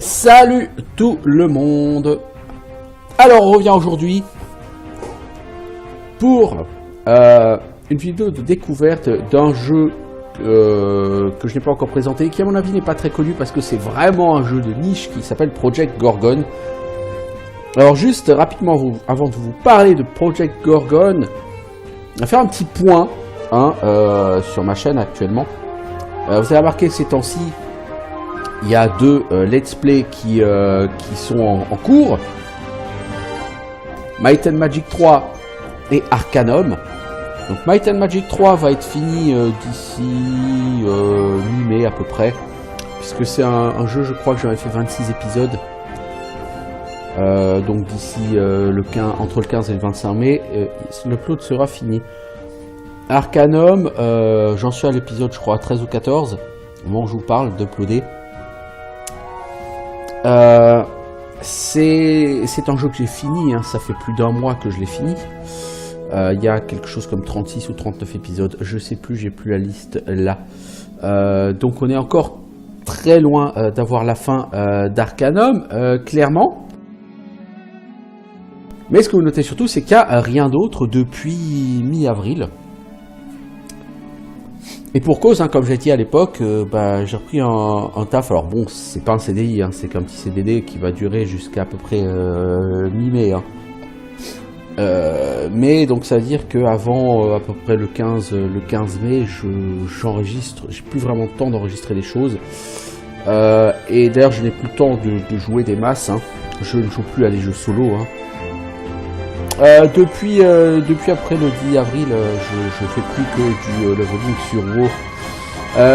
Salut tout le monde. Alors on revient aujourd'hui pour une vidéo de découverte d'un jeu que je n'ai pas encore présenté, qui à mon avis n'est pas très connu parce que c'est vraiment un jeu de niche qui s'appelle Project Gorgon. Alors juste rapidement, avant de vous parler de Project Gorgon, on va faire un petit point sur ma chaîne actuellement. Vous avez remarqué que ces temps-ci, il y a deux let's play qui sont en cours. Might and Magic 3 et Arcanum. Donc Might and Magic 3 va être fini d'ici mi-mai à peu près, puisque c'est un jeu, je crois que j'avais fait 26 épisodes. Donc d'ici entre le 15 et le 25 mai, l'upload sera fini. Arcanum, j'en suis à l'épisode, je crois, 13 ou 14, au moment où je vous parle d'uploader. C'est un jeu que j'ai fini, ça fait plus d'un mois que je l'ai fini. Il y a quelque chose comme 36 ou 39 épisodes, je sais plus, j'ai plus la liste là. Donc on est encore très loin d'avoir la fin d'Arcanum, clairement. Mais ce que vous notez surtout, c'est qu'il n'y a rien d'autre depuis mi-avril. Et pour cause, comme j'ai dit à l'époque, j'ai repris un taf. Alors bon, c'est pas un CDI, c'est qu'un petit CDD qui va durer jusqu'à peu près mi-mai. Mais donc ça veut dire qu'avant à peu près le 15 mai, j'enregistre. J'ai plus vraiment le temps d'enregistrer des choses. Et d'ailleurs, je n'ai plus le temps de jouer des masses. Je ne joue plus à des jeux solo. Depuis après le 10 avril, je fais plus que du leveling sur WoW.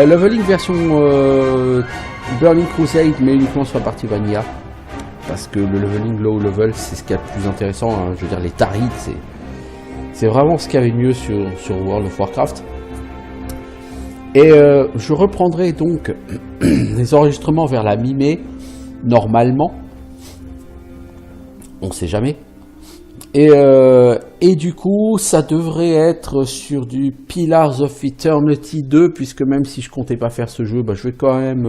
Leveling version Burning Crusade, mais uniquement sur la partie vanilla. Parce que le leveling low level, c'est ce qu'il y a de plus intéressant. Je veux dire, les tarides, c'est vraiment ce qu'il y avait de mieux sur World of Warcraft. Et je reprendrai donc les enregistrements vers la mi-mai, normalement. On sait jamais. Et du coup, ça devrait être sur du Pillars of Eternity 2, puisque même si je comptais pas faire ce jeu, je vais quand même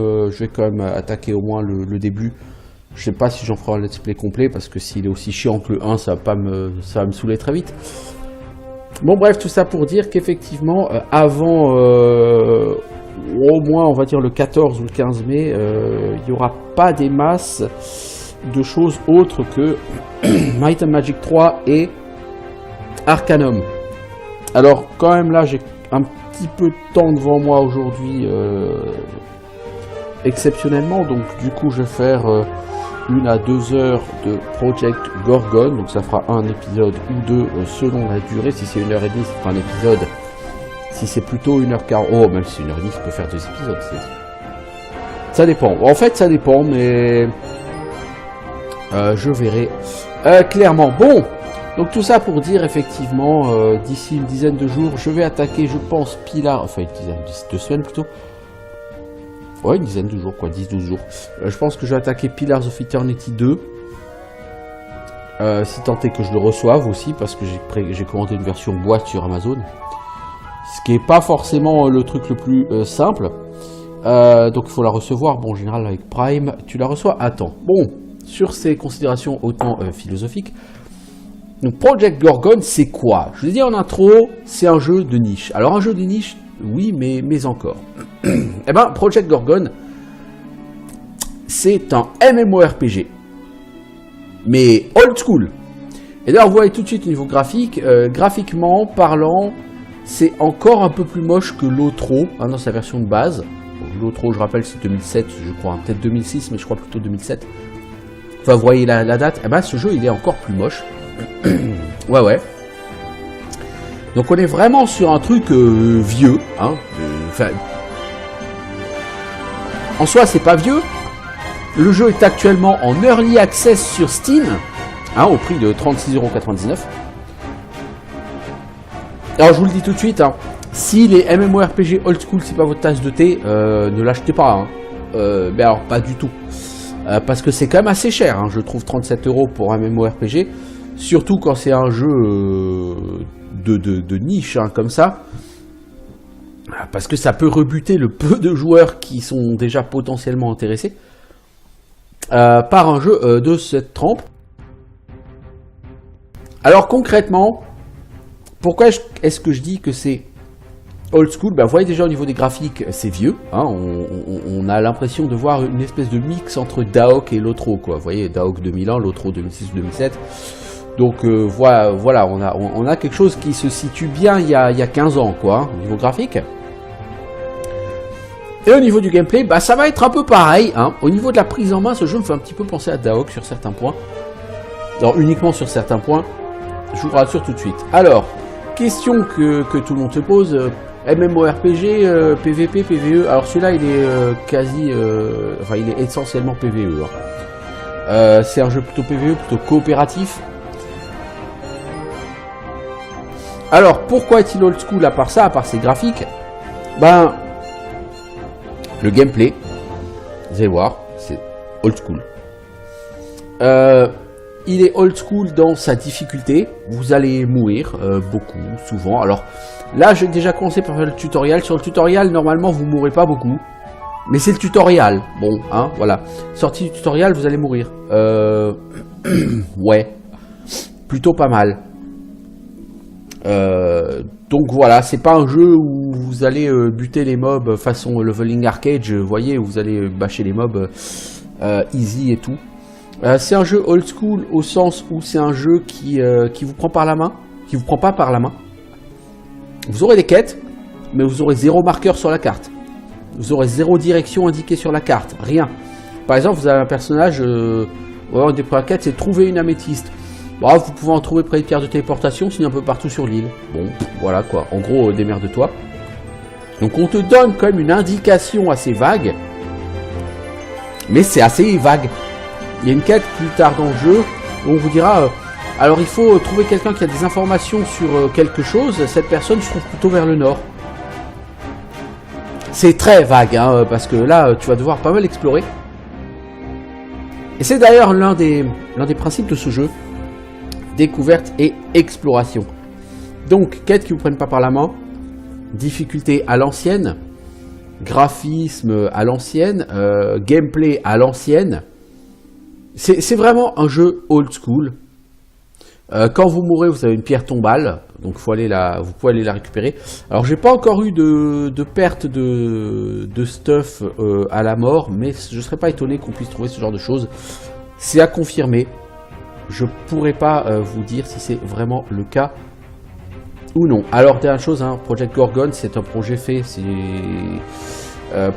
attaquer au moins le début. Je sais pas si j'en ferai un let's play complet, parce que s'il est aussi chiant que le 1, ça va me saouler très vite. Bon bref, tout ça pour dire qu'effectivement, avant au moins on va dire le 14 ou le 15 mai, il n'y aura pas des masses de choses autres que Might and Magic 3 et Arcanum. Alors quand même là j'ai un petit peu de temps devant moi aujourd'hui, exceptionnellement, donc du coup je vais faire 1 à 2 heures de Project Gorgon, donc ça fera un épisode ou deux selon la durée. Si c'est 1h30, ça fera un épisode. Si c'est plutôt 1h40, même si c'est 1h30, ça peut faire 2 épisodes. Ça dépend, en fait ça dépend, mais je verrai clairement. Bon, donc tout ça pour dire effectivement, d'ici une dizaine de jours, je vais attaquer, je pense, Pillars, enfin une dizaine, 2 semaines plutôt. Ouais, une dizaine de jours, quoi, 10-12 jours. Je pense que je vais attaquer Pillars of Eternity 2. Si tant est que je le reçoive aussi, parce que j'ai commandé une version boîte sur Amazon. Ce qui n'est pas forcément le truc le plus simple. Donc il faut la recevoir. Bon, en général, avec Prime, tu la reçois à temps. Bon. Sur ces considérations autant philosophiques, donc Project Gorgon, c'est quoi? Je vous ai dit en intro, c'est un jeu de niche. Alors un jeu de niche, oui, mais encore. Eh ben, Project Gorgon, c'est un MMORPG, mais old school. Et d'ailleurs, vous voyez tout de suite au niveau graphique, graphiquement parlant, c'est encore un peu plus moche que l'Otro, dans sa version de base. L'Otro, je rappelle, c'est 2007, je crois, peut-être 2006, mais je crois plutôt 2007. Enfin, vous voyez la date, eh ben, ce jeu il est encore plus moche. ouais. Donc on est vraiment sur un truc vieux. En soi, c'est pas vieux. Le jeu est actuellement en early access sur Steam, au prix de 36,99 €. Alors je vous le dis tout de suite, si les MMORPG old school c'est pas votre tasse de thé, ne l'achetez pas. Mais alors pas du tout. Parce que c'est quand même assez cher, je trouve 37 € pour un MMORPG, surtout quand c'est un jeu de niche comme ça. parce que ça peut rebuter le peu de joueurs qui sont déjà potentiellement intéressés. par un jeu de cette trempe. Alors concrètement, pourquoi est-ce que je dis que c'est old school? Vous voyez déjà au niveau des graphiques, c'est vieux. Hein, on a l'impression de voir une espèce de mix entre DAOK et Lotro, quoi. Vous voyez, DAOK 2001, Lotro 2006-2007. Donc voilà, on a quelque chose qui se situe bien il y a 15 ans, quoi, au niveau graphique. Et au niveau du gameplay, ça va être un peu pareil. Hein. Au niveau de la prise en main, ce jeu me fait un petit peu penser à DAOK sur certains points. Alors uniquement sur certains points, je vous rassure tout de suite. Alors, question que tout le monde se pose, MMORPG, PVP, PVE. Alors celui-là, il est il est essentiellement PVE. Hein. C'est un jeu plutôt PVE, plutôt coopératif. Alors, pourquoi est-il old school à part ça, à part ses graphiques? Le gameplay, vous allez voir, c'est old school. Il est old school dans sa difficulté. Vous allez mourir beaucoup, souvent. Alors là, j'ai déjà commencé par faire le tutoriel. Sur le tutoriel, normalement, vous mourrez pas beaucoup. Mais c'est le tutoriel. Bon, hein, voilà. Sortie du tutoriel, vous allez mourir. Ouais. Plutôt pas mal. Donc voilà, c'est pas un jeu où vous allez buter les mobs façon leveling arcade, vous voyez, où vous allez bâcher les mobs easy et tout. C'est un jeu old school au sens où c'est un jeu qui vous prend par la main, qui vous prend pas par la main. Vous aurez des quêtes, mais vous aurez 0 marqueur sur la carte. Vous aurez 0 direction indiquée sur la carte, rien. Par exemple, vous avez un personnage, une des premières quêtes, c'est trouver une améthyste. Bon, vous pouvez en trouver près des pierres de téléportation, sinon un peu partout sur l'île. Bon, voilà quoi. En gros, démerde-toi. Donc on te donne quand même une indication assez vague. Mais c'est assez vague. Il y a une quête plus tard dans le jeu où on vous dira... alors il faut trouver quelqu'un qui a des informations sur quelque chose. Cette personne se trouve plutôt vers le nord. C'est très vague, hein, parce que là, tu vas devoir pas mal explorer. Et c'est d'ailleurs l'un des principes de ce jeu. Découverte et exploration. Donc, quêtes qui vous prennent pas par la main, difficulté à l'ancienne, graphisme à l'ancienne, gameplay à l'ancienne. C'est vraiment un jeu old school. Quand vous mourrez, vous avez une pierre tombale, donc vous pouvez aller la récupérer. Alors, j'ai pas encore eu de perte de stuff à la mort, mais je serais pas étonné qu'on puisse trouver ce genre de choses. C'est à confirmer. Je pourrais pas vous dire si c'est vraiment le cas ou non. Alors, dernière chose, hein, Project Gorgon, c'est un projet fait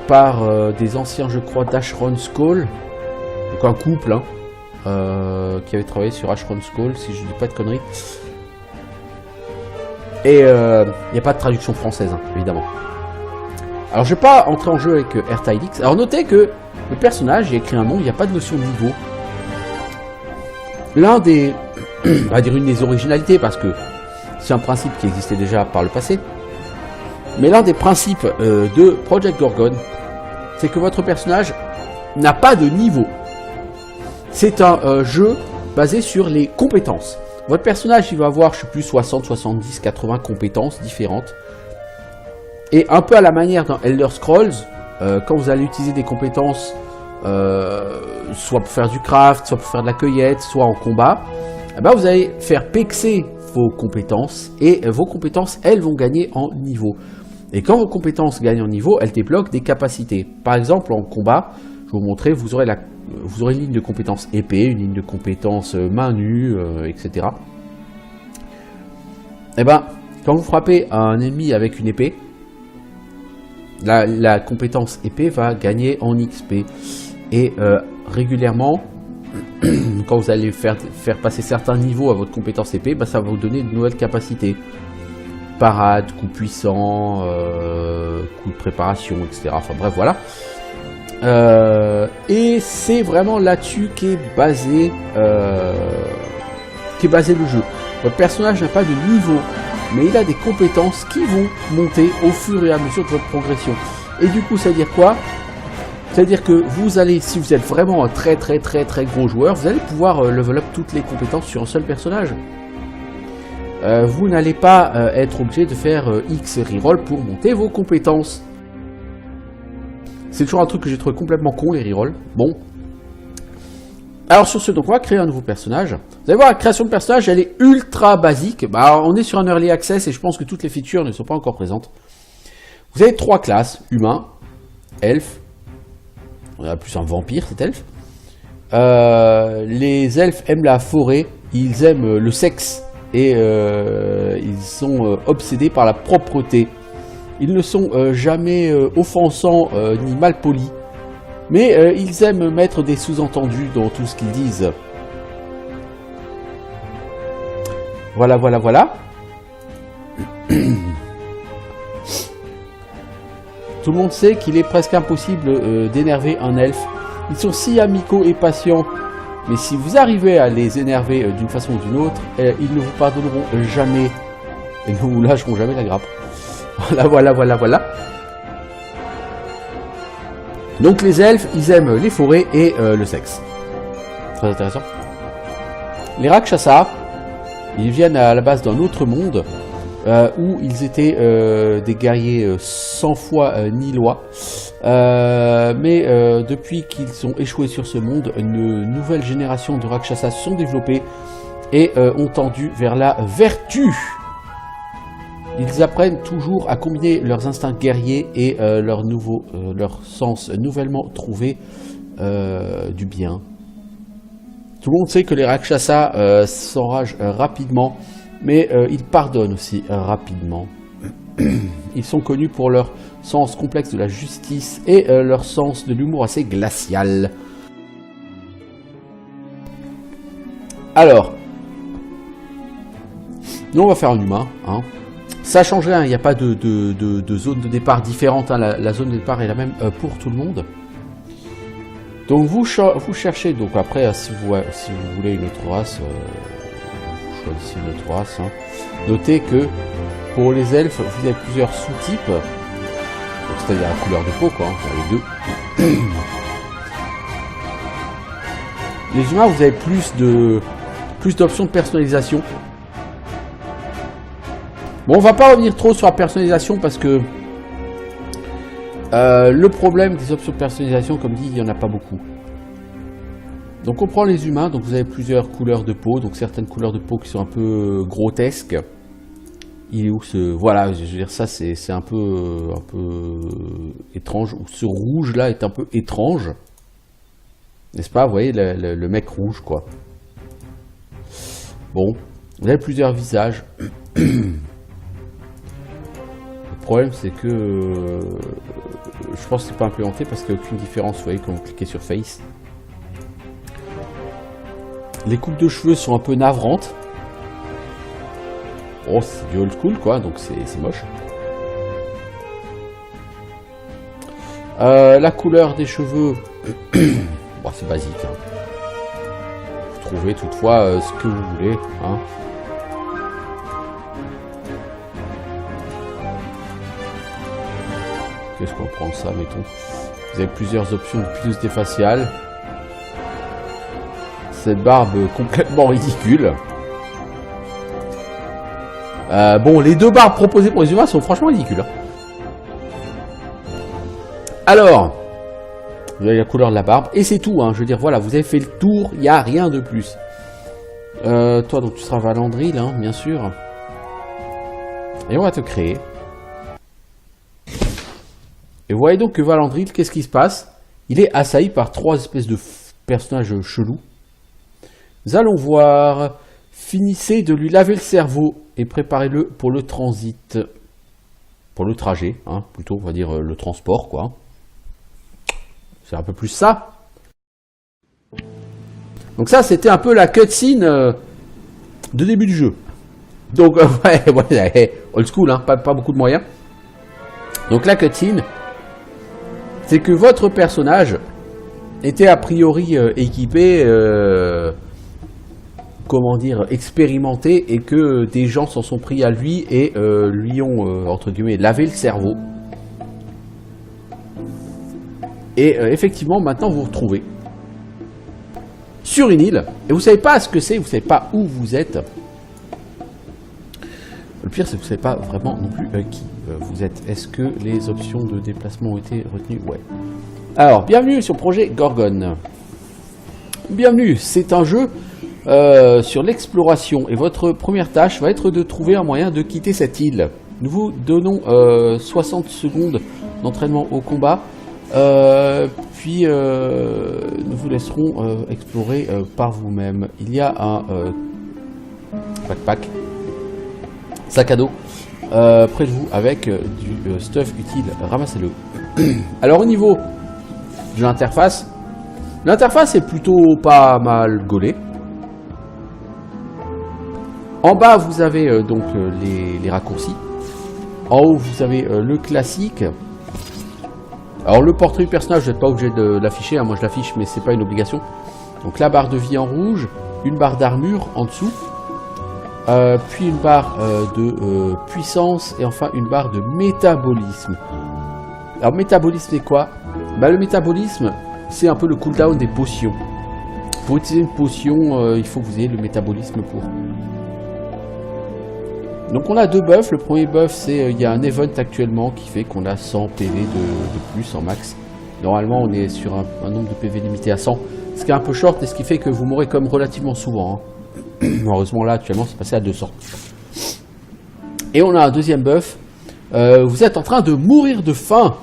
par des anciens, je crois, d'Ashron Skull. Donc un couple hein, qui avait travaillé sur Ashron Skull, si je dis pas de conneries. Et il n'y a pas de traduction française, hein, évidemment. Alors, je vais pas entrer en jeu avec RTIDX. Alors, notez que le personnage, il y a écrit un nom, il n'y a pas de notion de niveau. L'un des, on va dire une des originalités, parce que c'est un principe qui existait déjà par le passé, mais l'un des principes de Project Gorgon, c'est que votre personnage n'a pas de niveau. C'est un jeu basé sur les compétences. Votre personnage, il va avoir, je sais plus, 60, 70, 80 compétences différentes. Et un peu à la manière d'un Elder Scrolls, quand vous allez utiliser des compétences... soit pour faire du craft, soit pour faire de la cueillette, soit en combat, vous allez faire pexer vos compétences et vos compétences, elles vont gagner en niveau. Et quand vos compétences gagnent en niveau, elles débloquent des capacités. Par exemple, en combat, je vais vous montrer, vous aurez une ligne de compétences épée, une ligne de compétences main nue, etc. Quand vous frappez un ennemi avec une épée, la compétence épée va gagner en XP. Et régulièrement, quand vous allez faire passer certains niveaux à votre compétence épée, ça va vous donner de nouvelles capacités. Parade, coup puissant, coup de préparation, etc. Enfin bref, voilà. Et c'est vraiment là-dessus qu'est basé le jeu. Votre personnage n'a pas de niveau, mais il a des compétences qui vont monter au fur et à mesure de votre progression. Et du coup, ça veut dire quoi ? C'est-à-dire que vous allez, si vous êtes vraiment un très gros joueur, vous allez pouvoir level up toutes les compétences sur un seul personnage. Vous n'allez pas être obligé de faire X reroll pour monter vos compétences. C'est toujours un truc que j'ai trouvé complètement con, les rerolls. Bon. Alors sur ce, donc on va créer un nouveau personnage. Vous allez voir, la création de personnage, elle est ultra basique. Bah, on est sur un early access et je pense que toutes les features ne sont pas encore présentes. Vous avez 3 classes, humain, elfe, on a plus un vampire cet elfe. Les elfes aiment la forêt, ils aiment le sexe et ils sont obsédés par la propreté. Ils ne sont jamais offensants ni malpolis. Mais ils aiment mettre des sous-entendus dans tout ce qu'ils disent. Voilà, voilà, voilà. Tout le monde sait qu'il est presque impossible d'énerver un elfe. Ils sont si amicaux et patients. Mais si vous arrivez à les énerver d'une façon ou d'une autre, ils ne vous pardonneront jamais. Et ne vous lâcheront jamais la grappe. Voilà, voilà, voilà, voilà. Donc les elfes, ils aiment les forêts et le sexe. Très intéressant. Les Rakshasas, ils viennent à la base d'un autre monde où ils étaient des guerriers sans foi ni loi. Mais depuis qu'ils ont échoué sur ce monde, une nouvelle génération de Rakshasas se sont développés et ont tendu vers la vertu. Ils apprennent toujours à combiner leurs instincts guerriers et leur sens nouvellement trouvé du bien. Tout le monde sait que les Rakshasas s'enragent rapidement, mais ils pardonnent aussi rapidement. Ils sont connus pour leur sens complexe de la justice et leur sens de l'humour assez glacial. Alors, nous on va faire un humain, hein. Ça change rien, il n'y a pas de zone de départ différente, hein. La zone de départ est la même pour tout le monde. Donc vous cherchez, donc après si vous voulez une autre race, vous choisissez une autre race. Hein. Notez que pour les elfes, vous avez plusieurs sous-types, c'est-à-dire la couleur de peau, quoi, hein, les deux. Les humains, vous avez plus d'options de personnalisation. Bon, on va pas revenir trop sur la personnalisation parce que le problème des options de personnalisation, comme dit, il n'y en a pas beaucoup. Donc on prend les humains, donc vous avez plusieurs couleurs de peau, donc certaines couleurs de peau qui sont un peu grotesques. Il est où ce... Voilà, je veux dire, ça c'est un peu étrange. Ce rouge là est un peu étrange. N'est-ce pas? Vous voyez le mec rouge, quoi. Bon, vous avez plusieurs visages. Le problème c'est que je pense que c'est pas implémenté parce qu'il n'y a aucune différence, vous voyez, quand vous cliquez sur Face. Les coupes de cheveux sont un peu navrantes. Oh, c'est du old school, quoi, donc c'est moche. La couleur des cheveux, bon, c'est basique. Hein. Vous trouvez toutefois ce que vous voulez. Hein. Qu'est-ce qu'on prend ça, mettons. Vous avez plusieurs options de pilosité faciale. Cette barbe complètement ridicule. Bon, les deux barbes proposées pour les humains sont franchement ridicules. Hein. Alors, vous avez la couleur de la barbe, et c'est tout. Hein. Je veux dire, voilà, vous avez fait le tour, il n'y a rien de plus. Toi, donc, tu seras Valandril, hein, bien sûr. Et on va te créer. Et vous voyez donc que Valandril, qu'est-ce qui se passe? Il est assailli par 3 espèces de personnages chelous. Nous allons voir. Finissez de lui laver le cerveau et préparez-le pour le transit. Pour le trajet, hein, plutôt, on va dire le transport, quoi. C'est un peu plus ça. Donc ça, c'était un peu la cutscene de début du jeu. Donc, ouais, old school, hein, pas beaucoup de moyens. Donc la cutscene, c'est que votre personnage était a priori équipé, comment dire, expérimenté, et que des gens s'en sont pris à lui et lui ont, entre guillemets, lavé le cerveau. Et effectivement, maintenant vous vous retrouvez sur une île, et vous savez pas ce que c'est, vous savez pas où vous êtes. Le pire, c'est que vous savez pas vraiment non plus qui vous êtes. Est-ce que les options de déplacement ont été retenues? Ouais. Alors, bienvenue sur le projet Gorgon. Bienvenue, c'est un jeu sur l'exploration et votre première tâche va être de trouver un moyen de quitter cette île. Nous vous donnons 60 secondes d'entraînement au combat, puis nous vous laisserons explorer par vous-même. Il y a un backpack, sac à dos, près de vous avec du stuff utile, ramassez-le. Alors au niveau de l'interface, l'interface est plutôt pas mal gaulée. En bas vous avez donc les raccourcis. En haut vous avez le classique. Alors le portrait du personnage, vous n'êtes pas obligé de l'afficher, hein. Moi je l'affiche mais c'est pas une obligation. Donc la barre de vie en rouge, une barre d'armure en dessous, puis une barre de puissance et enfin une barre de métabolisme. Alors métabolisme c'est quoi? Le métabolisme c'est un peu le cooldown des potions. Pour utiliser une potion, il faut que vous ayez le métabolisme pour. Donc on a deux buffs. Le premier buff c'est il y a un event actuellement qui fait qu'on a 100 PV de plus en max. Normalement on est sur un nombre de PV limité à 100, ce qui est un peu short et ce qui fait que vous mourrez comme relativement souvent, hein. Heureusement là actuellement c'est passé à 200. Et on a un deuxième buff. Vous êtes en train de mourir de faim.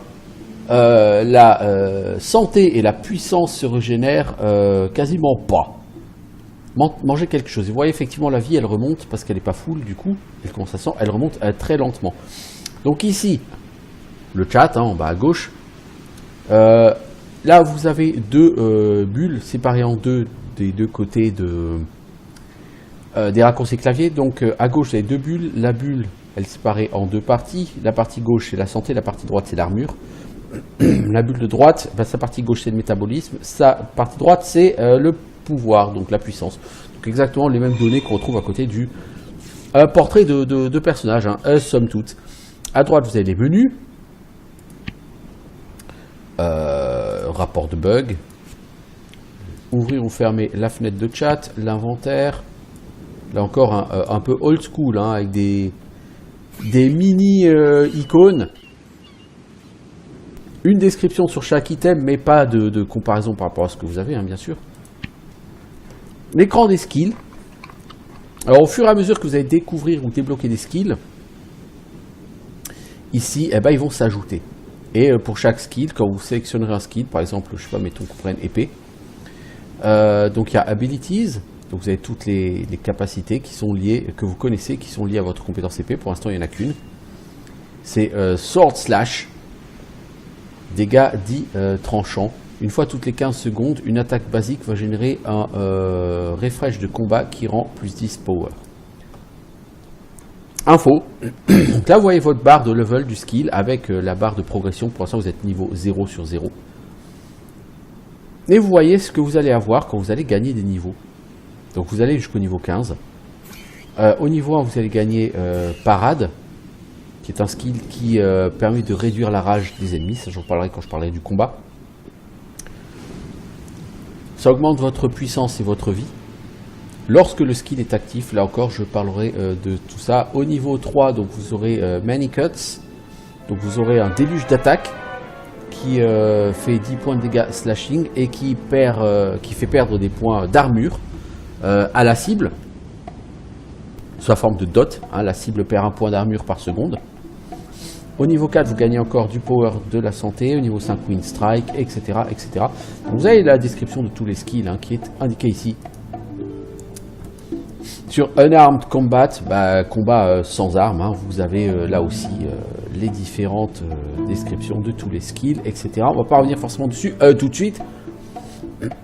La santé et la puissance se régénèrent quasiment pas. Mangez quelque chose. Vous voyez effectivement la vie elle remonte parce qu'elle n'est pas full du coup. Et comment ça sent, elle remonte très lentement. Donc ici, le chat hein, en bas à gauche. Là vous avez deux bulles séparées en deux des deux côtés des raccourcis clavier. Donc à gauche vous avez deux bulles. La bulle elle est séparée en deux parties. La partie gauche c'est la santé, la partie droite c'est l'armure. La bulle de droite, sa partie gauche c'est le métabolisme, sa partie droite c'est le pouvoir, donc la puissance. Donc exactement les mêmes données qu'on retrouve à côté du portrait de personnage, hein, somme toute. À droite vous avez les menus, rapport de bug, ouvrir ou fermer la fenêtre de chat, l'inventaire, là encore un peu old school, hein, avec des mini icônes. Une description sur chaque item, mais pas de comparaison par rapport à ce que vous avez, hein, bien sûr. L'écran des skills. Alors, au fur et à mesure que vous allez découvrir ou débloquer des skills, ici, eh ben, ils vont s'ajouter. Et pour chaque skill, quand vous sélectionnerez un skill, par exemple, je sais pas, mettons qu'on prenne épée. Donc, il y a Abilities. Donc, vous avez toutes les capacités qui sont liées, que vous connaissez, qui sont liées à votre compétence épée. Pour l'instant, il n'y en a qu'une. C'est Sword Slash. Dégâts dits tranchants. Une fois toutes les 15 secondes, une attaque basique va générer un refresh de combat qui rend plus 10 power. Info. Donc là, vous voyez votre barre de level du skill avec la barre de progression. Pour l'instant, vous êtes niveau 0 sur 0. Et vous voyez ce que vous allez avoir quand vous allez gagner des niveaux. Donc vous allez jusqu'au niveau 15. Au niveau 1, vous allez gagner parade, qui est un skill qui permet de réduire la rage des ennemis. Ça, j'en parlerai quand je parlerai du combat. Ça augmente votre puissance et votre vie. Lorsque le skill est actif, là encore, je parlerai de tout ça. Au niveau 3, donc vous aurez Many Cuts. Donc vous aurez un déluge d'attaque qui fait 10 points de dégâts slashing et qui fait perdre des points d'armure à la cible. Sous la forme de dot, hein, la cible perd un point d'armure par seconde. Au niveau 4, vous gagnez encore du power de la santé. Au niveau 5, Wind Strike, etc. etc. Donc vous avez la description de tous les skills hein, qui est indiquée ici. Sur Unarmed Combat, combat sans armes, hein, vous avez là aussi les différentes descriptions de tous les skills, etc. On ne va pas revenir forcément dessus tout de suite.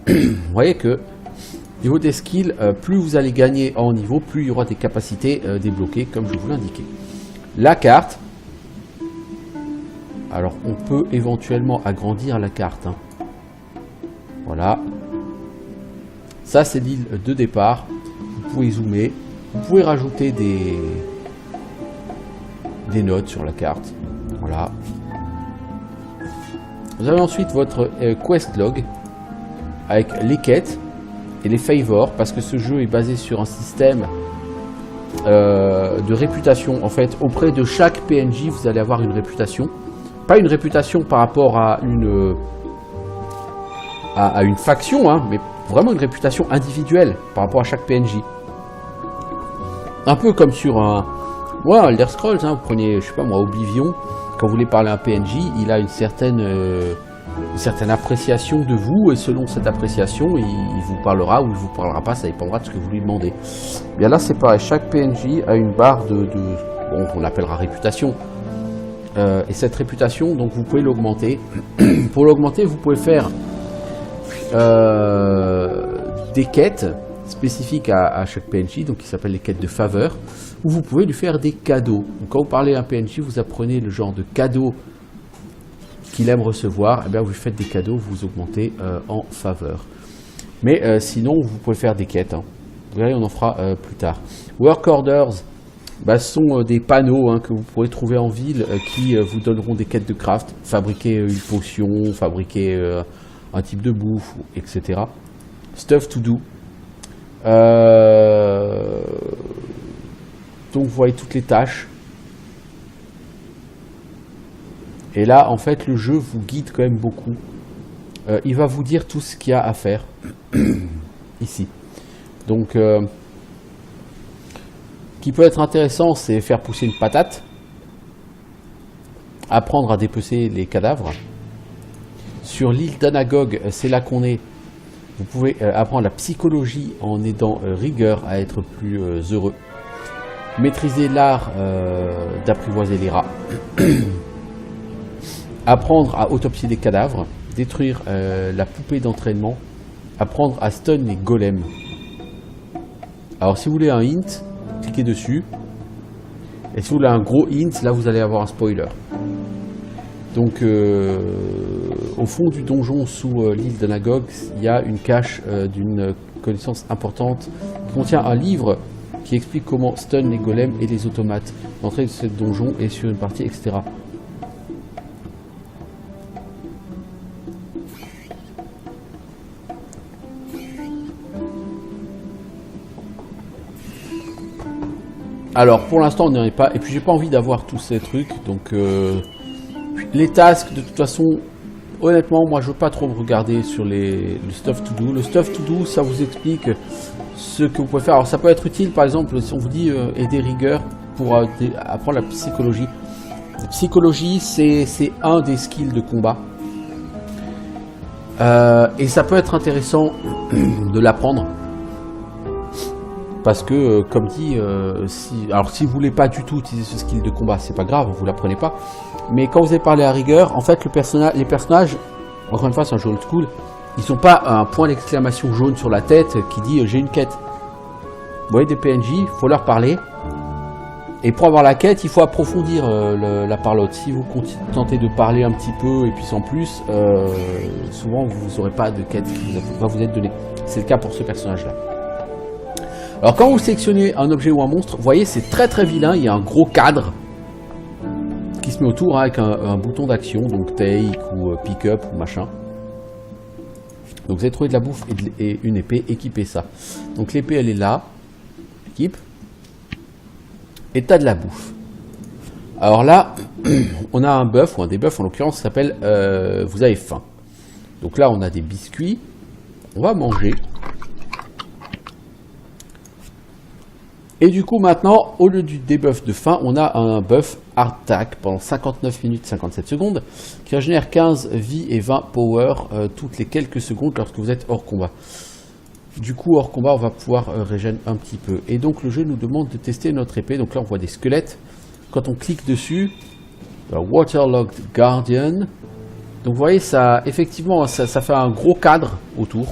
Vous voyez que au niveau des skills, plus vous allez gagner en niveau, plus il y aura des capacités débloquées, comme je vous l'indiquais. La carte. Alors, on peut éventuellement agrandir la carte. Hein. Voilà. Ça, c'est l'île de départ. Vous pouvez zoomer. Vous pouvez rajouter des notes sur la carte. Voilà. Vous avez ensuite votre quest log avec les quêtes et les favors, parce que ce jeu est basé sur un système de réputation. En fait, auprès de chaque PNJ, vous allez avoir une réputation. Pas une réputation par rapport à une faction, hein, mais vraiment une réputation individuelle par rapport à chaque PNJ. Un peu comme sur un Elder Scrolls, hein, vous prenez, je sais pas moi, Oblivion, quand vous voulez parler à un PNJ, il a une certaine appréciation de vous, et selon cette appréciation, il vous parlera ou il vous parlera pas, ça dépendra de ce que vous lui demandez. Bien là, c'est pareil, chaque PNJ a une barre bon, on l'appellera réputation. Et cette réputation, donc vous pouvez l'augmenter. Pour l'augmenter, vous pouvez faire des quêtes spécifiques à chaque PNJ, donc qui s'appellent les quêtes de faveur, où vous pouvez lui faire des cadeaux. Donc, quand vous parlez à un PNJ, vous apprenez le genre de cadeaux qu'il aime recevoir, et bien vous lui faites des cadeaux, vous augmentez en faveur. Mais sinon, vous pouvez faire des quêtes. Hein. Vous verrez, on en fera plus tard. Work orders, ce sont des panneaux que vous pourrez trouver en ville qui vous donneront des quêtes de craft, fabriquer une potion, fabriquer un type de bouffe, etc. Stuff to do. Donc vous voyez toutes les tâches. Et là, en fait, le jeu vous guide quand même beaucoup. Il va vous dire tout ce qu'il y a à faire ici. Donc, qui peut être intéressant, c'est faire pousser une patate, apprendre à dépecer les cadavres. Sur l'île d'Anagog, c'est là qu'on est. Vous pouvez apprendre la psychologie en aidant Rigueur à être plus heureux. Maîtriser l'art d'apprivoiser les rats. Apprendre à autopsier des cadavres. Détruire la poupée d'entraînement. Apprendre à stun les golems. Alors si vous voulez un hint, cliquez dessus. Et si vous voulez un gros hint, là vous allez avoir un spoiler. Donc au fond du donjon sous l'île d'Anagog, il y a une cache d'une connaissance importante qui contient un livre qui explique comment stun les golems et les automates. L'entrée de ce donjon est sur une partie, etc. Alors pour l'instant on n'y en est pas, et puis j'ai pas envie d'avoir tous ces trucs, donc les tasks de toute façon, honnêtement moi je veux pas trop regarder sur le stuff to do. Le stuff to do, ça vous explique ce que vous pouvez faire. Alors ça peut être utile par exemple si on vous dit aider Rigueur pour apprendre la psychologie. La psychologie c'est un des skills de combat. Et ça peut être intéressant de l'apprendre. Parce que, comme dit, si vous voulez pas du tout utiliser ce skill de combat, c'est pas grave, vous l'apprenez pas. Mais quand vous avez parlé à Rigueur, en fait, les personnages, encore une fois, c'est un jeu old school, ils sont pas un point d'exclamation jaune sur la tête qui dit j'ai une quête. Vous voyez des PNJ, il faut leur parler. Et pour avoir la quête, il faut approfondir la parlotte. Si vous tentez de parler un petit peu et puis sans plus, souvent vous n'aurez pas de quête qui va vous être donnée. C'est le cas pour ce personnage-là. Alors quand vous sélectionnez un objet ou un monstre, vous voyez c'est très très vilain, il y a un gros cadre qui se met autour avec un bouton d'action, donc take ou pick up ou machin. Donc vous allez trouver de la bouffe et une épée, équipez ça. Donc l'épée elle est là, équipe, et t'as de la bouffe. Alors là, on a un buff, ou un debuff en l'occurrence, ça s'appelle vous avez faim. Donc là on a des biscuits, on va manger. Et du coup maintenant, au lieu du debuff de faim, on a un buff hard attack pendant 59 minutes 57 secondes qui régénère 15 vie et 20 power toutes les quelques secondes lorsque vous êtes hors combat. Du coup hors combat on va pouvoir régénérer un petit peu. Et donc le jeu nous demande de tester notre épée. Donc là on voit des squelettes. Quand on clique dessus, Waterlogged Guardian. Donc vous voyez ça, effectivement ça fait un gros cadre autour.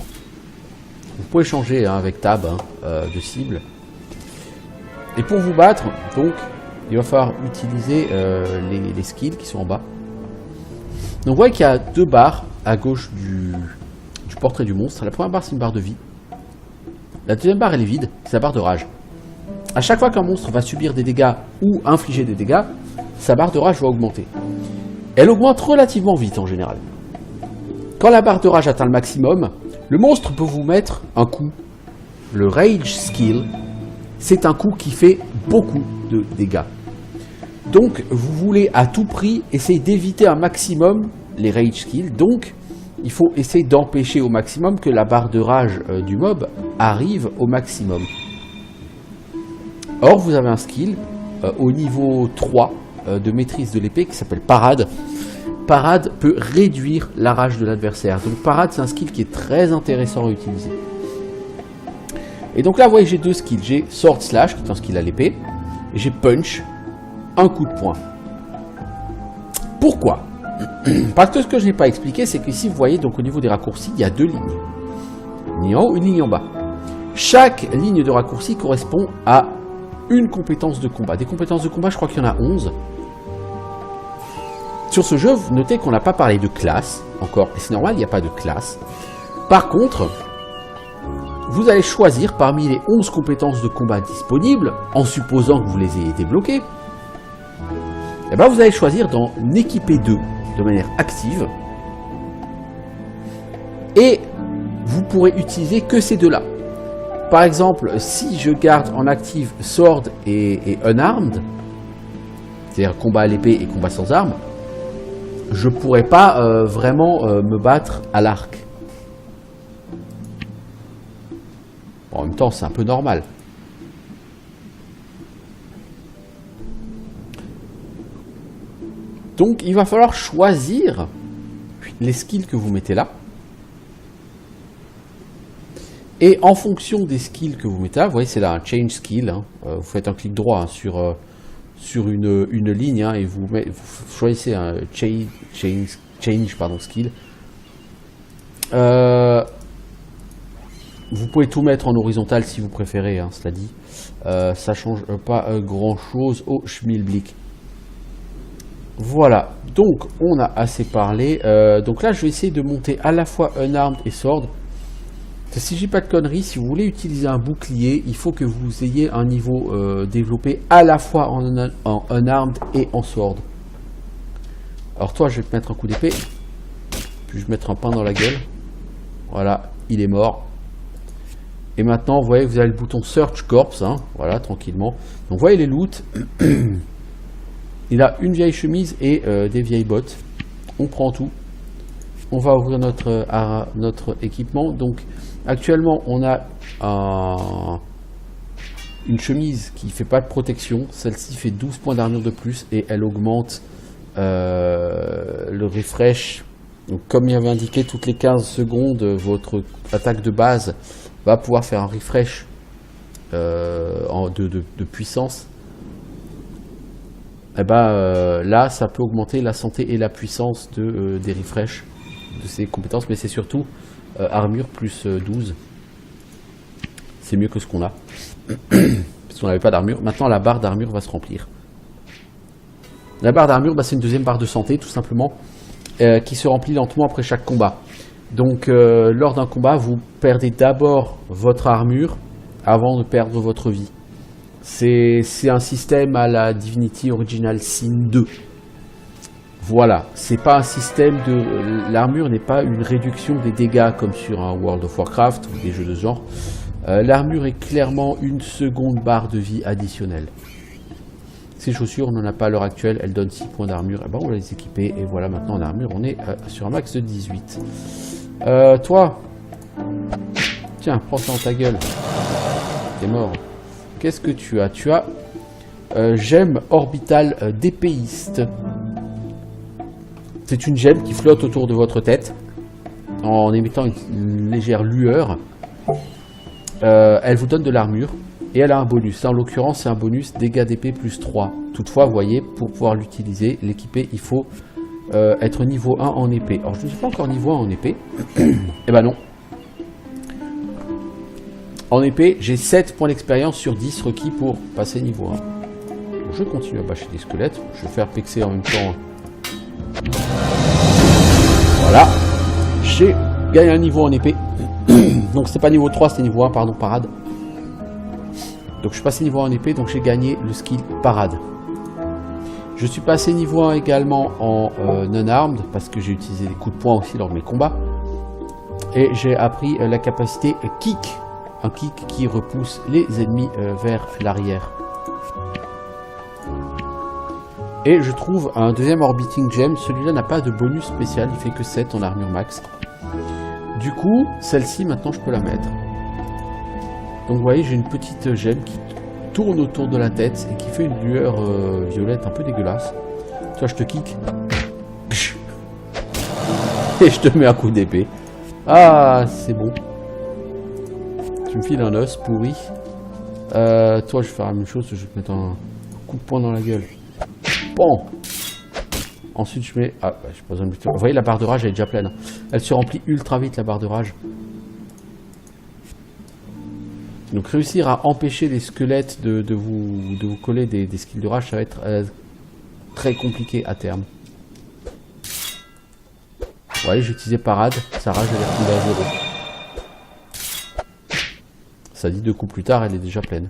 Vous pouvez changer avec tab de cible. Et pour vous battre, donc, il va falloir utiliser les skills qui sont en bas. Donc vous voyez qu'il y a deux barres à gauche du portrait du monstre. La première barre, c'est une barre de vie. La deuxième barre, elle est vide, c'est la barre de rage. À chaque fois qu'un monstre va subir des dégâts ou infliger des dégâts, sa barre de rage va augmenter. Elle augmente relativement vite en général. Quand la barre de rage atteint le maximum, le monstre peut vous mettre un coup. Le rage skill, c'est un coup qui fait beaucoup de dégâts. Donc, vous voulez à tout prix essayer d'éviter un maximum les rage skills. Donc, il faut essayer d'empêcher au maximum que la barre de rage du mob arrive au maximum. Or, vous avez un skill au niveau 3 de maîtrise de l'épée qui s'appelle Parade. Parade peut réduire la rage de l'adversaire. Donc Parade, c'est un skill qui est très intéressant à utiliser. Et donc là, vous voyez, j'ai deux skills. J'ai Sword Slash, qui est un skill à l'épée, et j'ai Punch, un coup de poing. Pourquoi? Parce que ce que je n'ai pas expliqué, c'est qu'ici, vous voyez, donc au niveau des raccourcis, il y a deux lignes. Une ligne en haut, une ligne en bas. Chaque ligne de raccourci correspond à une compétence de combat. Des compétences de combat, je crois qu'il y en a 11. Sur ce jeu, vous notez qu'on n'a pas parlé de classe, encore, et c'est normal, il n'y a pas de classe. Par contre, vous allez choisir parmi les 11 compétences de combat disponibles, en supposant que vous les ayez débloquées, et ben vous allez choisir d'en équiper 2 de manière active, et vous pourrez utiliser que ces deux-là. Par exemple, si je garde en active Sword et Unarmed, c'est-à-dire combat à l'épée et combat sans arme, je pourrais pas vraiment me battre à l'arc. Bon, en même temps, c'est un peu normal. Donc, il va falloir choisir les skills que vous mettez là. Et en fonction des skills que vous mettez là, vous voyez, c'est là un change skill. Hein, vous faites un clic droit hein, sur une ligne hein, et vous choisissez un change skill. Vous pouvez tout mettre en horizontal si vous préférez, hein, cela dit. Ça change pas grand chose au schmilblick. Voilà, donc on a assez parlé. Donc là, je vais essayer de monter à la fois Unarmed et Sword. Si je dis pas de conneries, si vous voulez utiliser un bouclier, il faut que vous ayez un niveau développé à la fois en Unarmed et en Sword. Alors toi, je vais te mettre un coup d'épée, puis je vais mettre un pain dans la gueule. Voilà, il est mort. Et maintenant, vous voyez, vous avez le bouton Search Corpse, hein, voilà, tranquillement. Donc vous voyez les loots. Il a une vieille chemise et des vieilles bottes. On prend tout. On va ouvrir notre équipement. Donc actuellement on a une chemise qui fait pas de protection. Celle-ci fait 12 points d'armure de plus et elle augmente le refresh. Donc comme il y avait indiqué, toutes les 15 secondes, votre attaque de base va pouvoir faire un refresh de puissance. Et ben là ça peut augmenter la santé et la puissance des refresh de ses compétences, mais c'est surtout armure plus 12. C'est mieux que ce qu'on a. Parce qu'on n'avait pas d'armure. Maintenant, la barre d'armure va se remplir. La barre d'armure, bah, c'est une deuxième barre de santé, tout simplement, qui se remplit lentement après chaque combat. Donc, lors d'un combat, vous perdez d'abord votre armure avant de perdre votre vie. C'est un système à la Divinity Original Sin 2. Voilà, c'est pas un système de... L'armure n'est pas une réduction des dégâts comme sur un World of Warcraft ou des jeux de ce genre. L'armure est clairement une seconde barre de vie additionnelle. Ces chaussures, on n'en a pas à l'heure actuelle, elles donnent 6 points d'armure. Eh ben, on va les équiper et voilà, maintenant en armure, on est sur un max de 18. Toi, tiens, prends ça dans ta gueule. T'es mort. Qu'est-ce que tu as? Tu as gemme orbitale d'épéiste. C'est une gemme qui flotte autour de votre tête en émettant une légère lueur. Elle vous donne de l'armure et elle a un bonus. Là, en l'occurrence, c'est un bonus dégâts d'épée plus 3. Toutefois, vous voyez, pour pouvoir l'utiliser, l'équiper, il faut être niveau 1 en épée. Alors, je ne suis pas encore niveau 1 en épée. Eh ben non. En épée, j'ai 7 points d'expérience sur 10 requis pour passer niveau 1. Donc, je continue à bâcher des squelettes. Je vais faire pexer en même temps. Voilà. J'ai gagné un niveau en épée. Donc c'est pas niveau 3, c'est niveau 1, pardon, parade. Donc je suis passé niveau 1 en épée, donc j'ai gagné le skill parade. Je suis passé niveau 1 également en non-armed, parce que j'ai utilisé des coups de poing aussi lors de mes combats. Et j'ai appris la capacité kick. Un kick qui repousse les ennemis vers l'arrière. Et je trouve un deuxième orbiting gem. Celui-là n'a pas de bonus spécial, il fait que 7 en armure max. Du coup, celle-ci, maintenant, je peux la mettre. Donc, vous voyez, j'ai une petite gemme qui tourne autour de la tête et qui fait une lueur violette un peu dégueulasse. Tu vois, je te kick. Et je te mets un coup d'épée. Ah, c'est bon. Tu me files un os pourri. Toi, je vais faire la même chose. Je vais te mettre un coup de poing dans la gueule. Bon. Ensuite, je mets... Ah, j'ai pas besoin de... Vous voyez, la barre de rage, elle est déjà pleine. Elle se remplit ultra vite, la barre de rage. Donc, réussir à empêcher les squelettes de vous coller des skills de rage, ça va être très compliqué à terme. Vous voyez, j'ai utilisé parade. Sa rage, elle est retombée à 0. Ça dit 2 coups plus tard, elle est déjà pleine.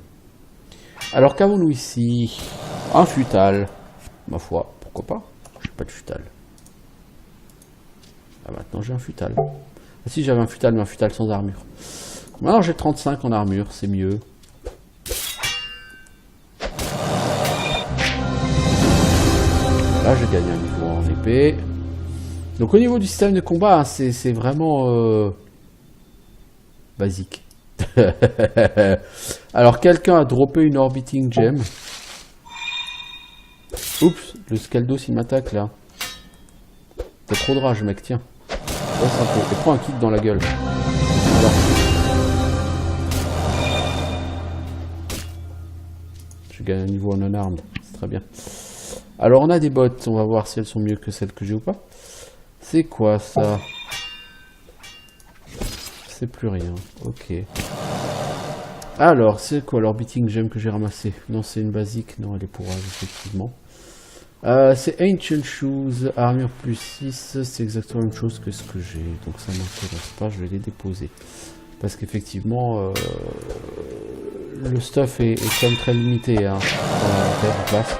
Alors, qu'avons-nous ici? Un futal. Ma foi, pourquoi pas? J'ai pas de futal. Ah, maintenant j'ai un futal. Ah, si, j'avais un futal, mais un futal sans armure. Maintenant j'ai 35 en armure, c'est mieux. Là, je gagne un niveau en épée. Donc au niveau du système de combat, hein, c'est vraiment basique. Alors quelqu'un a droppé une orbiting gem. Oups, le Scaldos il m'attaque là. T'as trop de rage mec, tiens. Laisse un peu. Et prends un kick dans la gueule. Alors. Je gagne un niveau en non-armed, c'est très bien. Alors on a des bottes, on va voir si elles sont mieux que celles que j'ai ou pas. C'est quoi ça? C'est plus rien, ok. Alors, c'est quoi l'orbiting gem que j'ai ramassé? Non, c'est une basique, non, elle est pour rage, effectivement. C'est Ancient Shoes, armure plus 6, c'est exactement la même chose que ce que j'ai, donc ça m'intéresse pas, je vais les déposer. Parce qu'effectivement, le stuff est quand même très limité, hein, dans la place.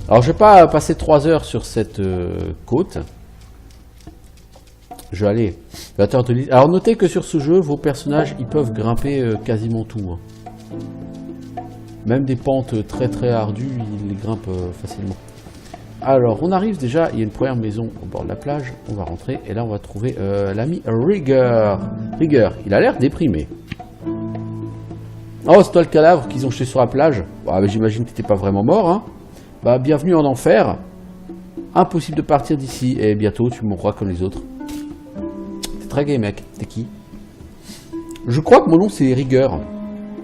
Alors je vais pas passer 3 heures sur cette côte. Je vais aller. Alors notez que sur ce jeu, vos personnages, ils peuvent grimper quasiment tout. Hein. Même des pentes très très ardues, ils les grimpent facilement. Alors on arrive déjà, il y a une première maison au bord de la plage. On va rentrer et là on va trouver l'ami Rigger. Rigger, il a l'air déprimé. Oh, c'est toi le cadavre qu'ils ont jeté sur la plage. Bah, j'imagine que t'étais pas vraiment mort, hein. Bah, bienvenue en enfer. Impossible de partir d'ici. Et bientôt, tu mourras comme les autres. T'es très gay, mec. T'es qui? Je crois que mon nom, c'est Rigueur.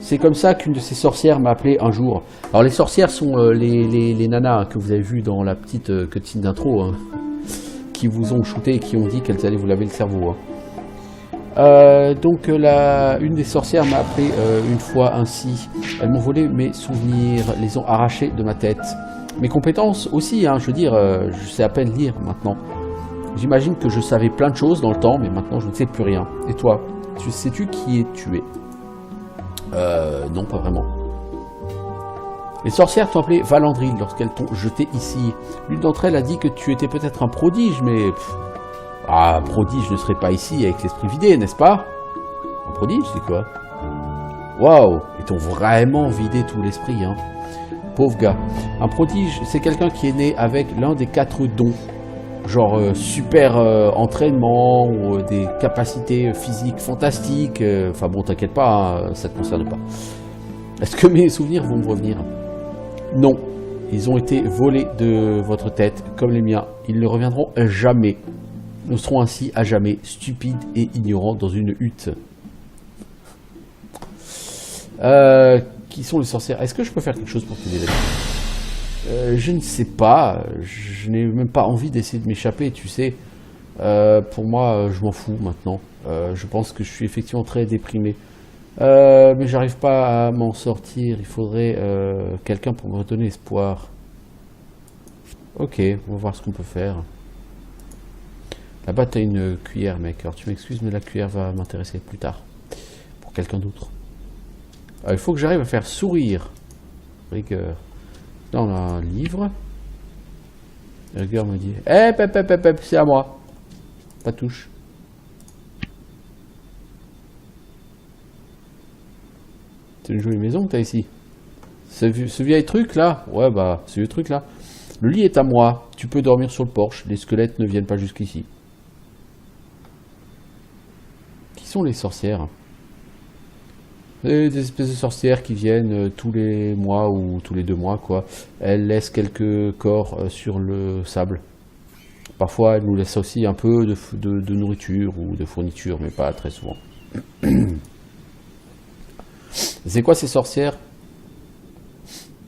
C'est comme ça qu'une de ces sorcières m'a appelé un jour. Alors, les sorcières sont les nanas que vous avez vues dans la petite cutscene d'intro. Hein, qui vous ont shooté et qui ont dit qu'elles allaient vous laver le cerveau. Hein. Donc une des sorcières m'a appelé une fois ainsi. Elles m'ont volé mes souvenirs, les ont arrachés de ma tête. Mes compétences aussi, hein, je veux dire, je sais à peine lire maintenant. J'imagine que je savais plein de choses dans le temps, mais maintenant je ne sais plus rien. Et toi, sais-tu qui est tué? Non, pas vraiment. Les sorcières t'ont appelé Valandril lorsqu'elles t'ont jeté ici. L'une d'entre elles a dit que tu étais peut-être un prodige, mais... Ah, prodige ne serait pas ici avec l'esprit vidé, n'est-ce pas? Un prodige, c'est quoi? Waouh, ils t'ont vraiment vidé tout l'esprit, hein. Pauvre gars. Un prodige, c'est quelqu'un qui est né avec l'un des 4 dons. Genre super entraînement, ou des capacités physiques fantastiques. Enfin bon, t'inquiète pas, hein, ça te concerne pas. Est-ce que mes souvenirs vont me revenir? Non. Ils ont été volés de votre tête, comme les miens. Ils ne reviendront jamais. Nous serons ainsi à jamais stupides et ignorants dans une hutte. Qui sont les sorcières? Est-ce que je peux faire quelque chose pour t'aider là-dessus? Je ne sais pas. Je n'ai même pas envie d'essayer de m'échapper, tu sais. Pour moi, je m'en fous maintenant. Je pense que je suis effectivement très déprimé. Mais j'arrive pas à m'en sortir. Il faudrait quelqu'un pour me redonner espoir. Ok, on va voir ce qu'on peut faire. Là-bas, tu as une cuillère, mec. Alors, tu m'excuses, mais la cuillère va m'intéresser plus tard. Pour quelqu'un d'autre. Il faut que j'arrive à faire sourire Rigueur. Dans un livre. Rigueur me dit... Eh, c'est à moi. Pas touche. C'est une jolie maison que tu as ici. Ce vieil truc, là. Ouais, bah, ce vieux truc, là. Le lit est à moi. Tu peux dormir sur le porche. Les squelettes ne viennent pas jusqu'ici. Qui sont les sorcières? Des espèces de sorcières qui viennent tous les mois ou tous les 2 mois, quoi. Elles laissent quelques corps sur le sable. Parfois, elles nous laissent aussi un peu de nourriture ou de fourniture, mais pas très souvent. C'est quoi ces sorcières?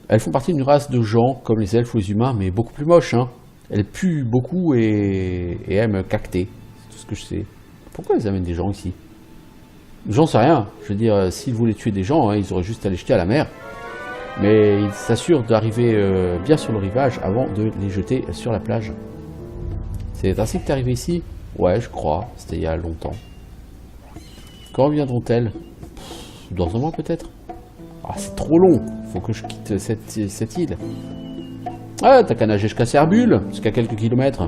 Elles font partie d'une race de gens, comme les elfes ou les humains, mais beaucoup plus moches, hein. Elles puent beaucoup et aiment cacter. C'est tout ce que je sais. Pourquoi elles amènent des gens ici? J'en sais rien. Je veux dire, s'ils voulaient tuer des gens, hein, ils auraient juste à les jeter à la mer. Mais ils s'assurent d'arriver bien sur le rivage avant de les jeter sur la plage. C'est ainsi que tu es arrivé ici? Ouais, je crois. C'était il y a longtemps. Quand reviendront-elles? Dans un mois peut-être? Ah, c'est trop long. Faut que je quitte cette île. Ah, t'as qu'à nager jusqu'à Cerbule, jusqu'à quelques kilomètres.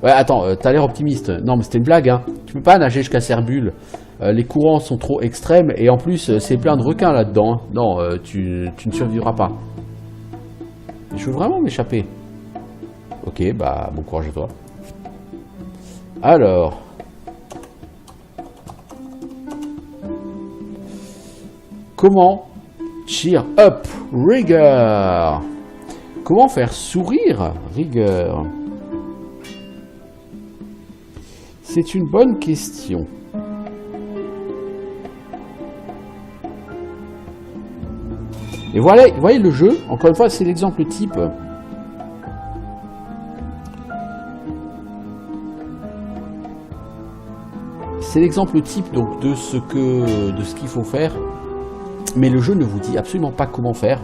Ouais, attends, t'as l'air optimiste. Non, mais c'était une blague, hein. Tu peux pas nager jusqu'à Cerbule. Les courants sont trop extrêmes et en plus, c'est plein de requins là-dedans. Hein. Non, tu ne survivras pas. Je veux vraiment m'échapper. Ok, bah, bon courage à toi. Alors... Comment cheer up Rigger? Comment faire sourire Rigger? C'est une bonne question. Et voilà, vous voyez le jeu, encore une fois, c'est l'exemple type. C'est l'exemple type donc de ce qu'il faut faire. Mais le jeu ne vous dit absolument pas comment faire.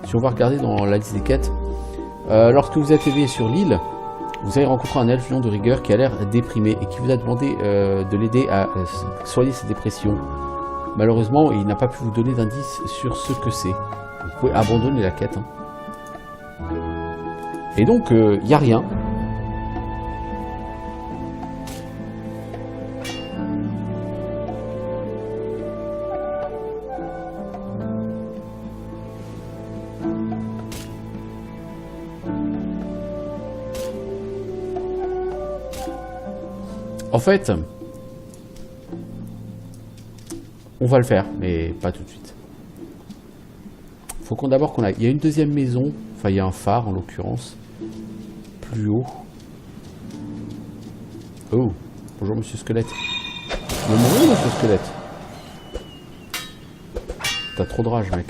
Si on va regarder dans la liste des quêtes, lorsque vous êtes éveillé sur l'île, vous avez rencontré un elfe de Rigger qui a l'air déprimé et qui vous a demandé de l'aider à soigner ses dépressions. Malheureusement, il n'a pas pu vous donner d'indice sur ce que c'est. Vous pouvez abandonner la quête. Hein. Et donc, il n'y a rien. En fait, on va le faire, mais pas tout de suite. Faut qu'on d'abord qu'on aille. Il y a une deuxième maison, enfin il y a un phare en l'occurrence, plus haut. Oh, bonjour monsieur squelette. Bonjour monsieur squelette. T'as trop de rage mec.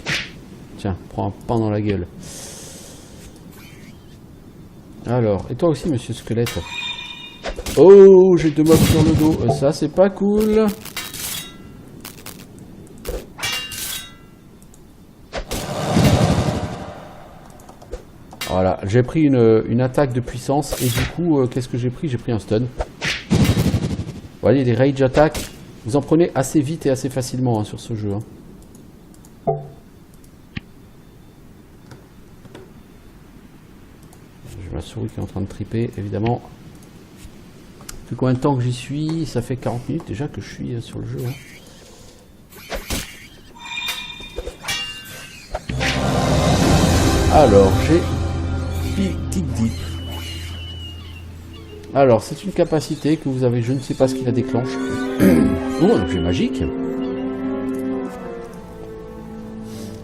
Tiens, prends un pain dans la gueule. Alors, et toi aussi monsieur squelette. Oh, j'ai 2 mobs sur le dos. Ça, c'est pas cool. Voilà, j'ai pris une attaque de puissance. Et du coup, qu'est-ce que j'ai pris? J'ai pris un stun. Vous voyez, les rage attack, vous en prenez assez vite et assez facilement hein, sur ce jeu. Hein. J'ai ma souris qui est en train de triper, évidemment. Depuis combien de temps que j'y suis? Ça fait 40 minutes déjà que je suis sur le jeu. Hein. Alors, j'ai Dig Deep. Alors, c'est une capacité que vous avez, je ne sais pas ce qui la déclenche. Oh, un objet magique.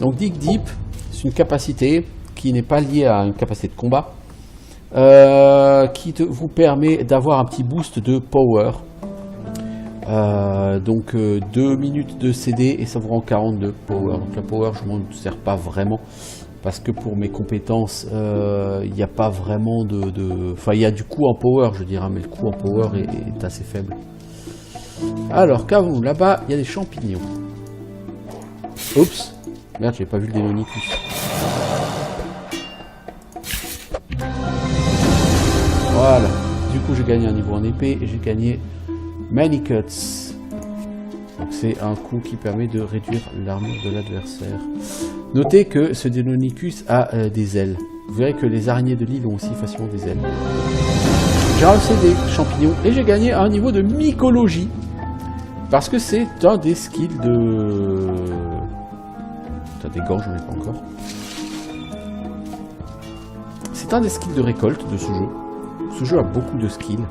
Donc, Dig Deep, c'est une capacité qui n'est pas liée à une capacité de combat. Qui vous permet d'avoir un petit boost de power. Donc 2 minutes de CD et ça vous rend 42 power. Donc la power je m'en sers pas vraiment parce que pour mes compétences il n'y a pas vraiment enfin il y a du coup en power je dirais, mais le coup en power est assez faible. Alors qu'avons-nous là-bas? Il y a des champignons. Oups, merde, j'ai pas vu le Deinonychus. Voilà, du coup j'ai gagné un niveau en épée et j'ai gagné Many Cuts. Donc c'est un coup qui permet de réduire l'armure de l'adversaire. Notez que ce Deinonychus a des ailes. Vous verrez que les araignées de l'île ont aussi facilement des ailes. J'ai ramassé des champignons et j'ai gagné un niveau de mycologie. Parce que c'est un des skills de... T'as des gorges, j'en ai pas encore. C'est un des skills de récolte de ce jeu. Ce jeu a beaucoup de skills.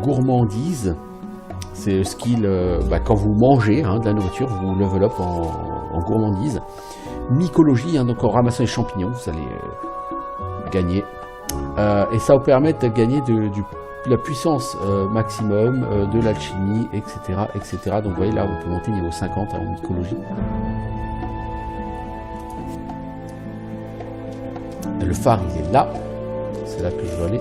Gourmandise, c'est le skill quand vous mangez de la nourriture, vous level up en gourmandise. Mycologie, donc en ramassant les champignons, vous allez gagner. Et ça vous permet de gagner de la puissance maximum, de l'alchimie, etc., etc. Donc vous voyez là, on peut monter niveau 50 en mycologie. Le phare, il est là. C'est là que je dois aller.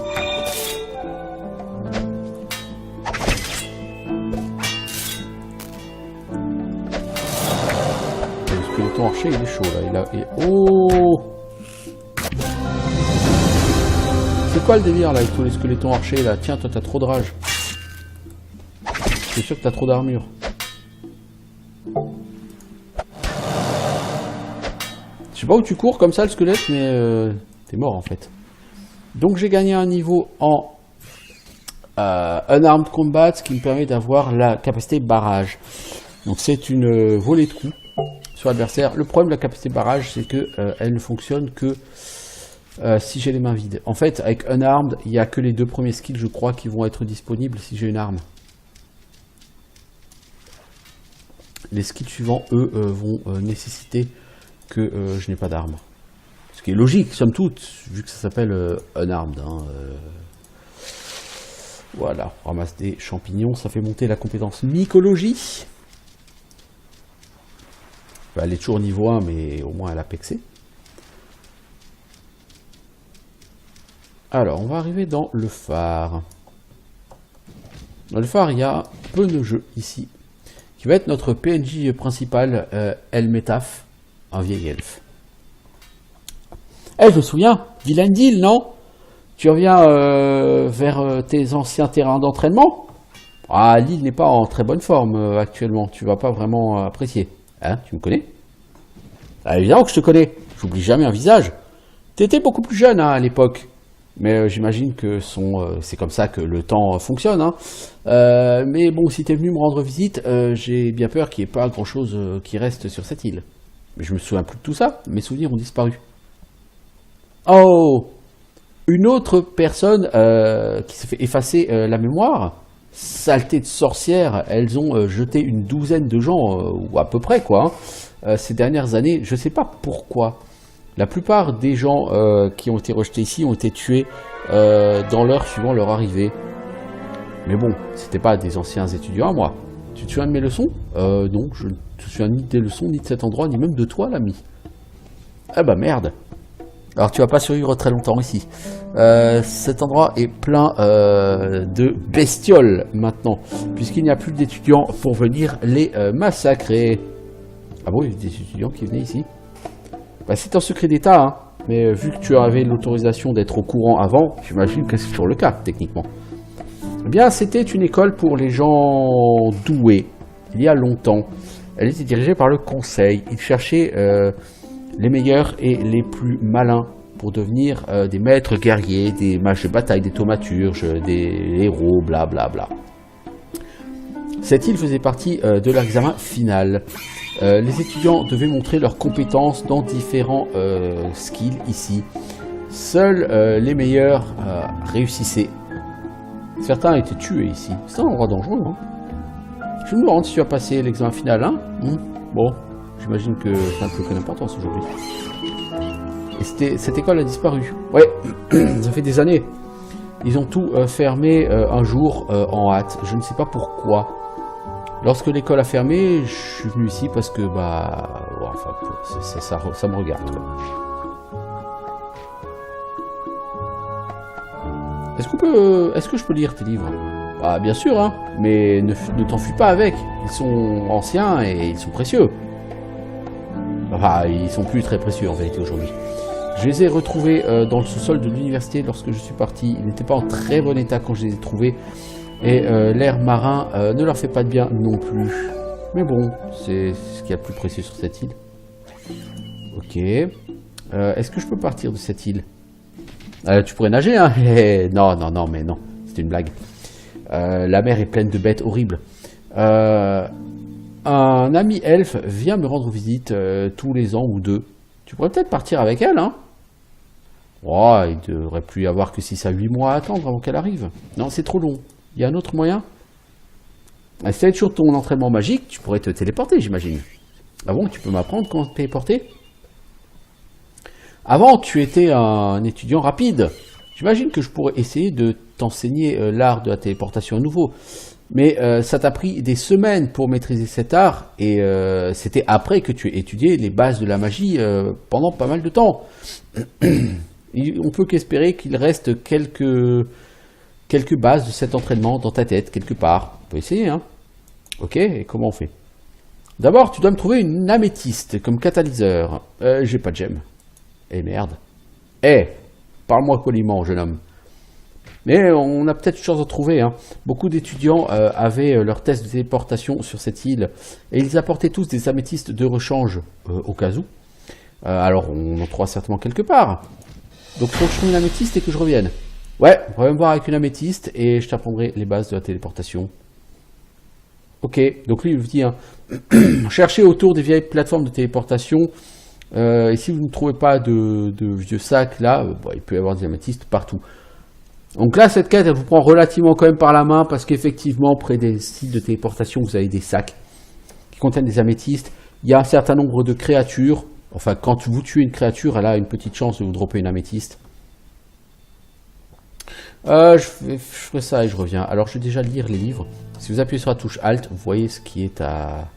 Le skeleton archer, il est chaud là. Oh! C'est quoi le délire là avec tous les squelettons archers là? Tiens, toi t'as trop de rage. C'est sûr que t'as trop d'armure. Je sais pas où tu cours comme ça le squelette, mais t'es mort en fait. Donc j'ai gagné un niveau en Unarmed Combat, ce qui me permet d'avoir la capacité barrage. Donc c'est une volée de coups sur l'adversaire. Le problème de la capacité barrage, c'est que elle ne fonctionne que si j'ai les mains vides. En fait, avec Unarmed, il n'y a que les 2 premiers skills, je crois, qui vont être disponibles si j'ai une arme. Les skills suivants, eux, vont nécessiter que je n'ai pas d'arme. Ce qui est logique, somme toute, vu que ça s'appelle Unarmed. Voilà, on ramasse des champignons, ça fait monter la compétence mycologie. Elle est toujours niveau 1, mais au moins elle a pexé. Alors, on va arriver dans le phare. Dans le phare, il y a peu de jeux ici, qui va être notre PNJ principal, Elmetaf, un vieil elfe. Je me souviens, Villandil, non? Tu reviens vers tes anciens terrains d'entraînement? Ah, l'île n'est pas en très bonne forme actuellement, tu vas pas vraiment apprécier. Hein, tu me connais? Ah, évidemment que je te connais, j'oublie jamais un visage. T'étais beaucoup plus jeune à l'époque. Mais j'imagine que c'est comme ça que le temps fonctionne. Mais bon, si tu es venu me rendre visite, j'ai bien peur qu'il n'y ait pas grand-chose qui reste sur cette île. Mais je me souviens plus de tout ça, mes souvenirs ont disparu. Oh! Une autre personne qui s'est fait effacer la mémoire, saleté de sorcières, elles ont jeté une douzaine de gens, ou à peu près quoi, ces dernières années, je sais pas pourquoi. La plupart des gens qui ont été rejetés ici ont été tués dans l'heure suivant leur arrivée. Mais bon, c'était pas des anciens étudiants à moi. Tu te souviens de mes leçons? Non, je ne te souviens ni des leçons, ni de cet endroit, ni même de toi, l'ami. Ah bah merde. Alors tu vas pas survivre très longtemps ici. Cet endroit est plein de bestioles maintenant, puisqu'il n'y a plus d'étudiants pour venir les massacrer. Ah bon, il y a des étudiants qui venaient ici? Bah, c'est un secret d'État, mais vu que tu avais l'autorisation d'être au courant avant, j'imagine que c'est toujours le cas, techniquement. Eh bien, c'était une école pour les gens doués, il y a longtemps. Elle était dirigée par le conseil. Ils cherchaient les meilleurs et les plus malins pour devenir des maîtres guerriers, des mages de bataille, des thaumaturges, des héros, blablabla. Cette île faisait partie de l'examen final. Les étudiants devaient montrer leurs compétences dans différents skills ici. Seuls les meilleurs réussissaient. Certains étaient tués ici. C'est un endroit dangereux. Je me demande si tu as passé l'examen final. Bon, j'imagine que ça n'a plus aucune importance aujourd'hui. Et cette école a disparu. Ouais, ça fait des années. Ils ont tout fermé un jour en hâte. Je ne sais pas pourquoi. Lorsque l'école a fermé, je suis venu ici parce que, ça me regarde, quoi. Est-ce que je peux lire tes livres? Bah, bien sûr, mais ne t'enfuis pas avec. Ils sont anciens et ils sont précieux. Enfin, ils sont plus très précieux en vérité aujourd'hui. Je les ai retrouvés dans le sous-sol de l'université lorsque je suis parti. Ils n'étaient pas en très bon état quand je les ai trouvés. Et l'air marin ne leur fait pas de bien non plus. Mais bon, c'est ce qu'il y a de plus précieux sur cette île. Ok. Est-ce que je peux partir de cette île? Tu pourrais nager, Non, mais non. C'est une blague. La mer est pleine de bêtes horribles. Un ami elfe vient me rendre visite tous les ans ou deux. Tu pourrais peut-être partir avec elle, Oh, il devrait plus y avoir que 6 à 8 mois à attendre avant qu'elle arrive. Non, c'est trop long. Il y a un autre moyen? Si tu avais toujours ton entraînement magique, tu pourrais te téléporter, j'imagine. Ah bon, tu peux m'apprendre comment te téléporter? Avant, tu étais un étudiant rapide. J'imagine que je pourrais essayer de t'enseigner l'art de la téléportation à nouveau. Mais ça t'a pris des semaines pour maîtriser cet art, et c'était après que tu aies étudié les bases de la magie pendant pas mal de temps. On peut qu'espérer qu'il reste quelques bases de cet entraînement dans ta tête, quelque part. On peut essayer, hein. Ok, et comment on fait? D'abord, tu dois me trouver une améthyste comme catalyseur. J'ai pas de gemme. Eh merde. Eh, parle-moi poliment, jeune homme. Mais on a peut-être une chance de trouver, hein. Beaucoup d'étudiants avaient leur test de téléportation sur cette île, et ils apportaient tous des améthystes de rechange au cas où. Alors, on en trouvera certainement quelque part. Donc, il faut que je trouve une améthyste et que je revienne. Ouais, on va me voir avec une améthyste, et je t'apprendrai les bases de la téléportation. Ok, donc lui, il me dit, hein, cherchez autour des vieilles plateformes de téléportation, et si vous ne trouvez pas de vieux sacs, là, il peut y avoir des améthystes partout. Donc là, cette quête, elle vous prend relativement quand même par la main, parce qu'effectivement, près des sites de téléportation, vous avez des sacs qui contiennent des améthystes. Il y a un certain nombre de créatures. Enfin, quand vous tuez une créature, elle a une petite chance de vous dropper une améthyste. Je ferai ça et je reviens. Alors, je vais déjà lire les livres. Si vous appuyez sur la touche Alt, vous voyez ce qui est à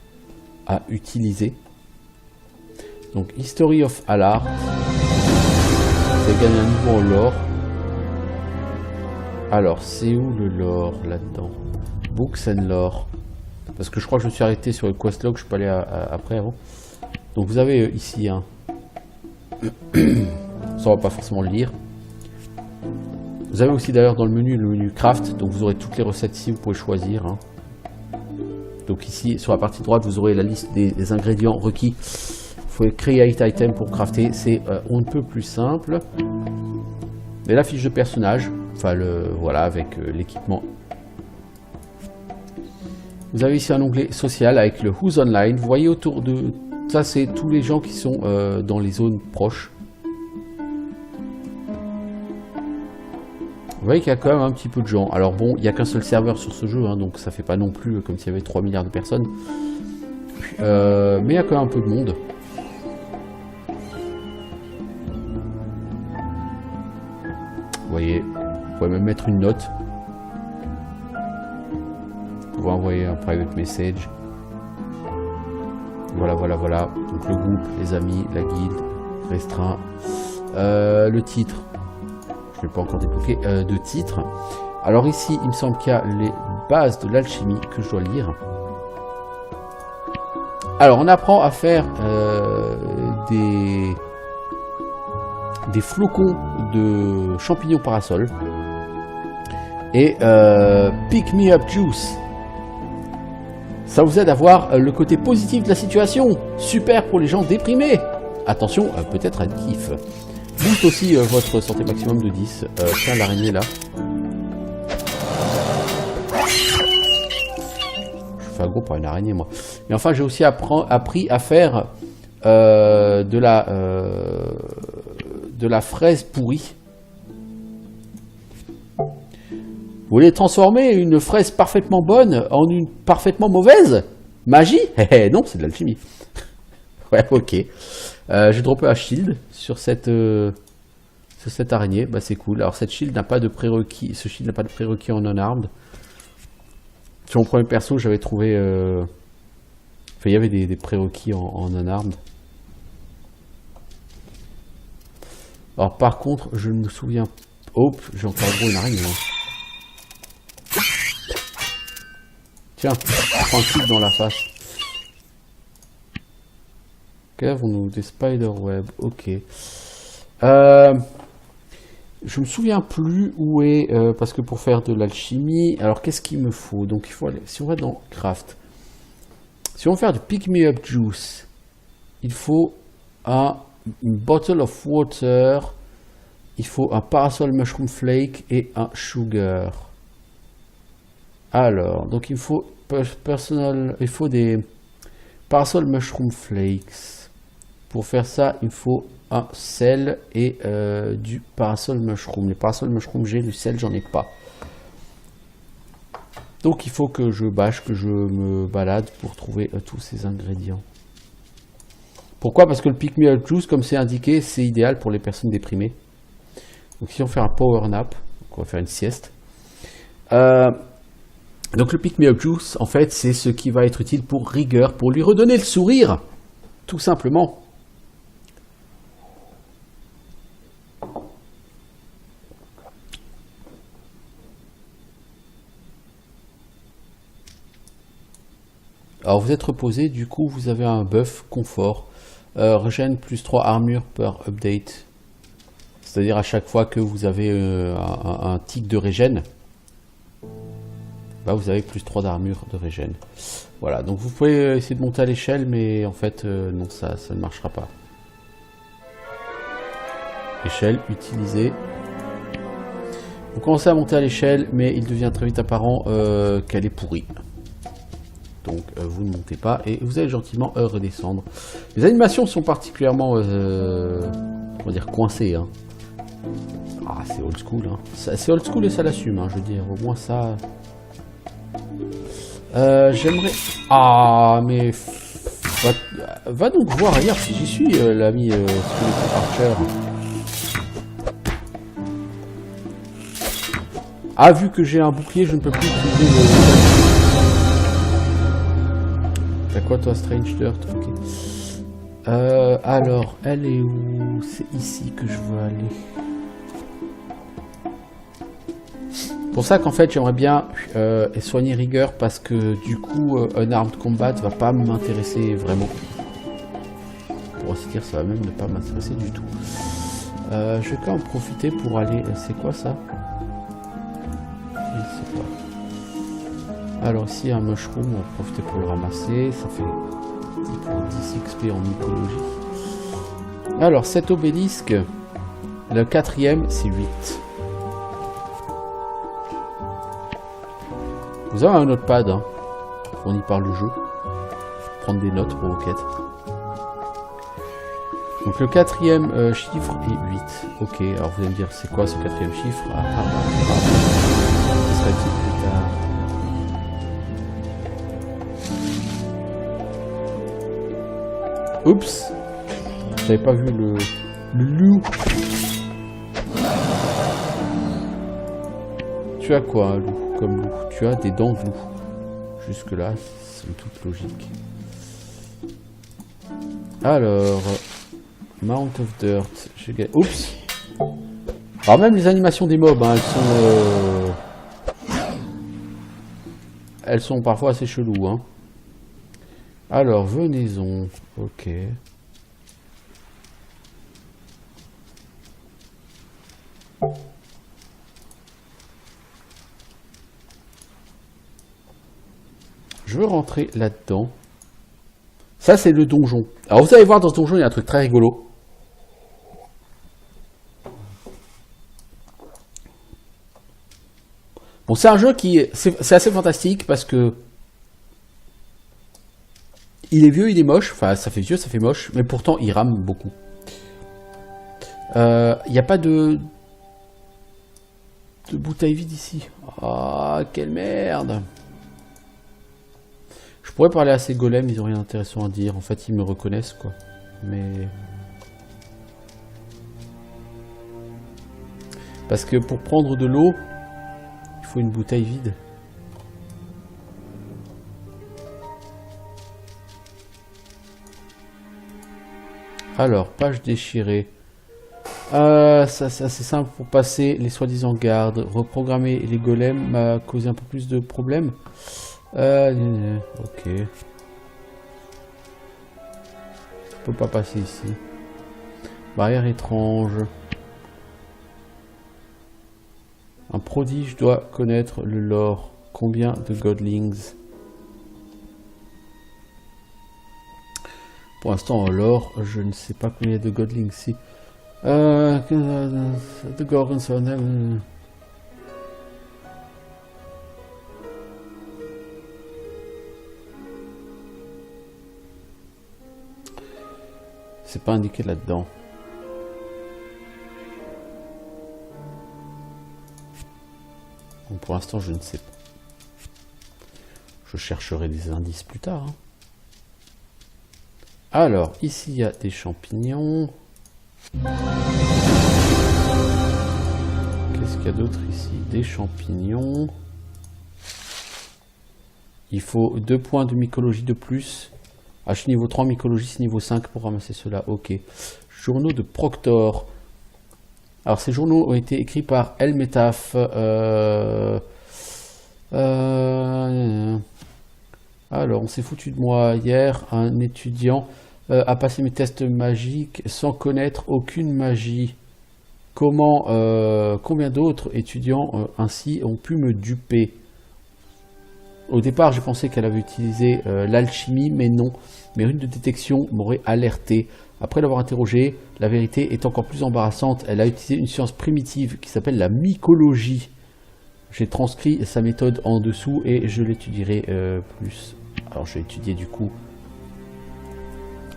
utiliser. Donc, History of Alart. Vous allez gagner un niveau en lore. Alors, c'est où le lore là-dedans? Books and lore. Parce que je crois que je me suis arrêté sur le quest log, je peux aller après avant. Donc vous avez ici un... Ça on va pas forcément le lire. Vous avez aussi d'ailleurs dans le menu craft, donc vous aurez toutes les recettes ici, vous pouvez choisir. Hein. Donc ici, sur la partie droite, vous aurez la liste des ingrédients requis. Il faut create item pour crafter, c'est on ne peut plus simple. Et la fiche de personnage, enfin voilà, avec l'équipement. Vous avez ici un onglet social avec le Who's Online. Vous voyez autour de... Ça, c'est tous les gens qui sont dans les zones proches. Vous voyez qu'il y a quand même un petit peu de gens. Alors bon, il n'y a qu'un seul serveur sur ce jeu, hein, donc ça fait pas non plus comme s'il y avait 3 milliards de personnes. Mais il y a quand même un peu de monde. Vous voyez, vous pouvez même mettre une note. Vous pouvez envoyer un private message. Voilà, voilà, voilà. Donc le groupe, les amis, la guilde, restreint. Le titre. Je ne vais pas encore débloquer de titre. Alors ici, il me semble qu'il y a les bases de l'alchimie que je dois lire. Alors, on apprend à faire des flocons de champignons parasol. Et Pick Me Up Juice. Ça vous aide à voir le côté positif de la situation. Super pour les gens déprimés. Attention, peut-être un kiff. Boost aussi votre santé maximum de 10. Tiens, l'araignée là. Je fais un gros pour une araignée, moi. Mais enfin, j'ai aussi appris à faire de la fraise pourrie. Vous voulez transformer une fraise parfaitement bonne en une parfaitement mauvaise? Magie? Non, c'est de l'alchimie. Ouais, ok. J'ai droppé un shield sur cette araignée. Bah, c'est cool. Alors, cette shield n'a pas de prérequis. Ce shield n'a pas de prérequis en non-armed. Sur mon premier perso, j'avais trouvé... Enfin, il y avait des prérequis en non-armed. Alors, par contre, je ne me souviens... Oh, j'ai encore gros une araignée, moi. Tiens, prends un clic dans la face. Qu'avons-nous? Des spiderweb, ok. Je me souviens plus où est, parce que pour faire de l'alchimie, alors qu'est-ce qu'il me faut? Donc il faut aller, si on va dans craft, si on veut faire du pick me up juice, il faut une bottle of water, il faut un parasol mushroom flake et un sugar. Alors, donc il faut des parasol mushroom flakes. Pour faire ça, il faut un sel et du parasol mushroom. Les parasol mushroom, j'ai du sel, j'en ai pas. Donc il faut que je bâche, que je me balade pour trouver tous ces ingrédients. Pourquoi? Parce que le pick me up juice, comme c'est indiqué, c'est idéal pour les personnes déprimées. Donc si on fait un power nap, on va faire une sieste. Donc le pick me up juice, en fait, c'est ce qui va être utile pour Rigueur, pour lui redonner le sourire, tout simplement. Alors vous êtes reposé, du coup vous avez un buff confort. Régène plus 3 armure par update. C'est-à-dire à chaque fois que vous avez un tic de régène, bah, vous avez plus 3 d'armure de régène. Voilà, donc vous pouvez essayer de monter à l'échelle, mais en fait non, ça ne marchera pas. Échelle utilisée. Vous commencez à monter à l'échelle, mais il devient très vite apparent qu'elle est pourrie. Donc vous ne montez pas et vous allez gentiment redescendre. Les animations sont particulièrement on va dire coincées. Hein. Ah, c'est old school. Hein. C'est old school et ça l'assume. Hein, je veux dire, au moins ça. J'aimerais. Ah, mais va donc voir ailleurs si j'y suis, l'ami Archer. Ah, vu que j'ai un bouclier, je ne peux plus utiliser le. T'as quoi toi, Strange Dirt? Ok. Alors, elle est où? C'est ici que je veux aller. Pour ça qu'en fait, j'aimerais bien soigner Rigueur parce que du coup, un armed combat va pas m'intéresser vraiment. Pour ainsi dire, ça va même ne pas m'intéresser du tout. Je vais quand même en profiter pour aller. C'est quoi ça? Je ne sais pas. Alors ici un mushroom, on va profiter pour le ramasser, ça fait 10 XP en mythologie. Alors cet obélisque, le 4e c'est 8. Vous avez un notepad hein, fourni par le jeu, prendre des notes pour vos quêtes. Donc le 4e chiffre est 8. Ok, alors vous allez me dire c'est quoi ce 4e chiffre? Ce sera utile plus tard. Oups, j'avais pas vu le loup. Tu as quoi, un loup, comme loup? Tu as des dents de loup. Jusque là, c'est toute logique. Alors, Mount of Dirt. Oups. Alors même les animations des mobs, hein, elles sont parfois assez cheloues. Hein. Alors, venaison. Ok. Je veux rentrer là-dedans. Ça, c'est le donjon. Alors, vous allez voir, dans ce donjon, il y a un truc très rigolo. Bon, c'est un jeu qui... C'est assez fantastique parce que... Il est vieux, il est moche. Enfin, ça fait vieux, ça fait moche. Mais pourtant, il rame beaucoup. Il n'y a pas de bouteille vide ici. Ah, quelle merde. Je pourrais parler à ces golems, ils ont rien d'intéressant à dire. En fait, ils me reconnaissent, quoi. Mais... Parce que pour prendre de l'eau, il faut une bouteille vide. Alors, page déchirée. Ça c'est simple pour passer les soi-disant gardes. Reprogrammer les golems m'a causé un peu plus de problèmes. Ok. Je peux pas passer ici. Barrière étrange. Un prodige doit connaître le lore. Combien de godlings? Pour l'instant, en lore, je ne sais pas combien de godlings ici. The Gorgons are never... C'est pas indiqué là-dedans. Donc pour l'instant, je ne sais pas. Je chercherai des indices plus tard. Hein. Alors, ici, il y a des champignons. Qu'est-ce qu'il y a d'autre ici? Des champignons. Il faut 2 points de mycologie de plus. Ah, je suis niveau 3, mycologie, c'est niveau 5 pour ramasser cela. Ok. Journaux de Proctor. Alors, ces journaux ont été écrits par El Metaf. Alors, on s'est foutu de moi hier. Un étudiant a passé mes tests magiques sans connaître aucune magie. Combien d'autres étudiants ainsi ont pu me duper? Au départ, j'ai pensé qu'elle avait utilisé l'alchimie, mais non. Mes runes de détection m'auraient alerté. Après l'avoir interrogée, la vérité est encore plus embarrassante. Elle a utilisé une science primitive qui s'appelle la mycologie. J'ai transcrit sa méthode en dessous et je l'étudierai plus. Alors, je vais étudier du coup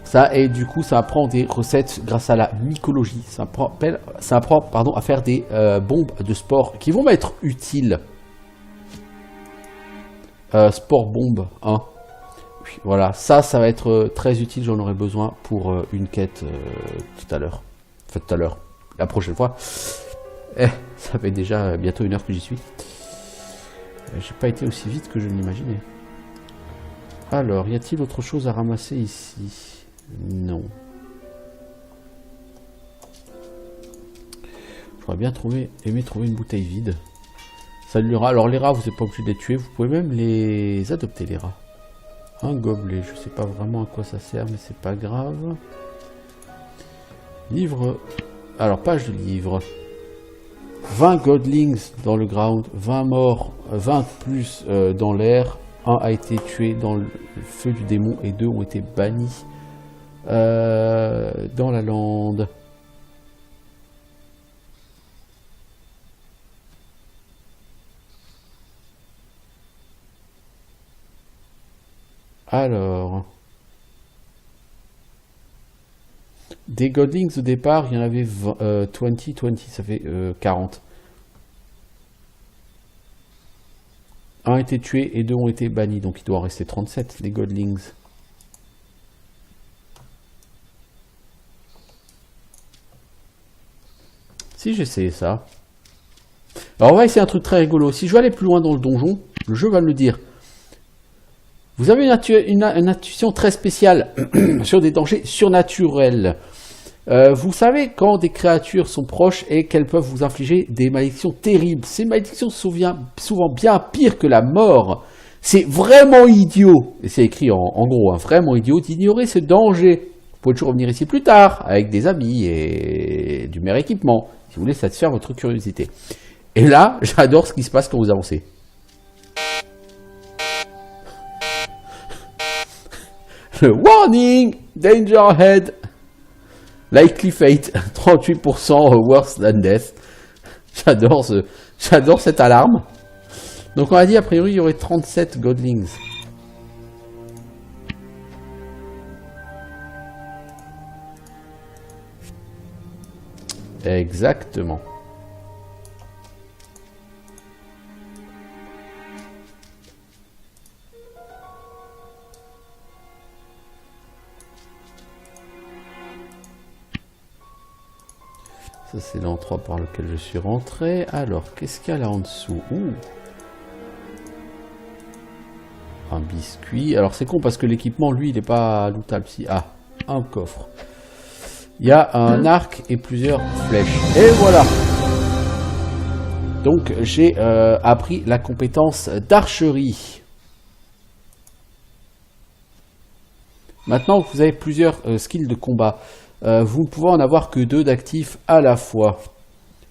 ça, et du coup, ça apprend des recettes grâce à la mycologie. Ça apprend à faire des bombes de sport qui vont m'être utiles. Sport bombe, hein. Oui, voilà, ça va être très utile, j'en aurai besoin pour une quête tout à l'heure. Enfin, tout à l'heure, la prochaine fois. Ça fait déjà bientôt 1 heure que j'y suis. J'ai pas été aussi vite que je l'imaginais. Alors, y a-t-il autre chose à ramasser ici? Non. J'aurais bien aimé trouver une bouteille vide. Salut les rats. Alors les rats, vous n'êtes pas obligé de les tuer, vous pouvez même les adopter, les rats. Un gobelet, je sais pas vraiment à quoi ça sert, mais c'est pas grave. Livre. Alors, page de livre. 20 godlings dans le ground, 20 morts, 20 plus dans l'air. 1 a été tué dans le feu du démon et 2 ont été bannis dans la lande. Alors, des godlings au départ, il y en avait 20, ça fait 40. 1 a été tué et 2 ont été bannis, donc il doit en rester 37, des godlings. Si j'essayais ça. Alors on va essayer un truc très rigolo. Si je veux aller plus loin dans le donjon, le jeu va me le dire. Vous avez une intuition très spéciale sur des dangers surnaturels. Vous savez quand des créatures sont proches et qu'elles peuvent vous infliger des malédictions terribles. Ces malédictions sont souvent bien pires que la mort. C'est vraiment idiot, et c'est écrit en gros, hein, vraiment idiot d'ignorer ce danger. Vous pouvez toujours revenir ici plus tard avec des amis et du meilleur équipement, si vous voulez satisfaire votre curiosité. Et là, j'adore ce qui se passe quand vous avancez. Le warning, danger ahead, likely fate, 38% worse than death. J'adore cette alarme. Donc on a dit a priori il y aurait 37 godlings. Exactement. Ça, c'est l'endroit par lequel je suis rentré. Alors, qu'est-ce qu'il y a là en dessous? Ouh. Un biscuit. Alors, c'est con parce que l'équipement, lui, il n'est pas lootable. Si. Ah, un coffre. Il y a un arc et plusieurs flèches. Et voilà. Donc, j'ai appris la compétence d'archerie. Maintenant, vous avez plusieurs skills de combat. Vous ne pouvez en avoir que 2 d'actifs à la fois.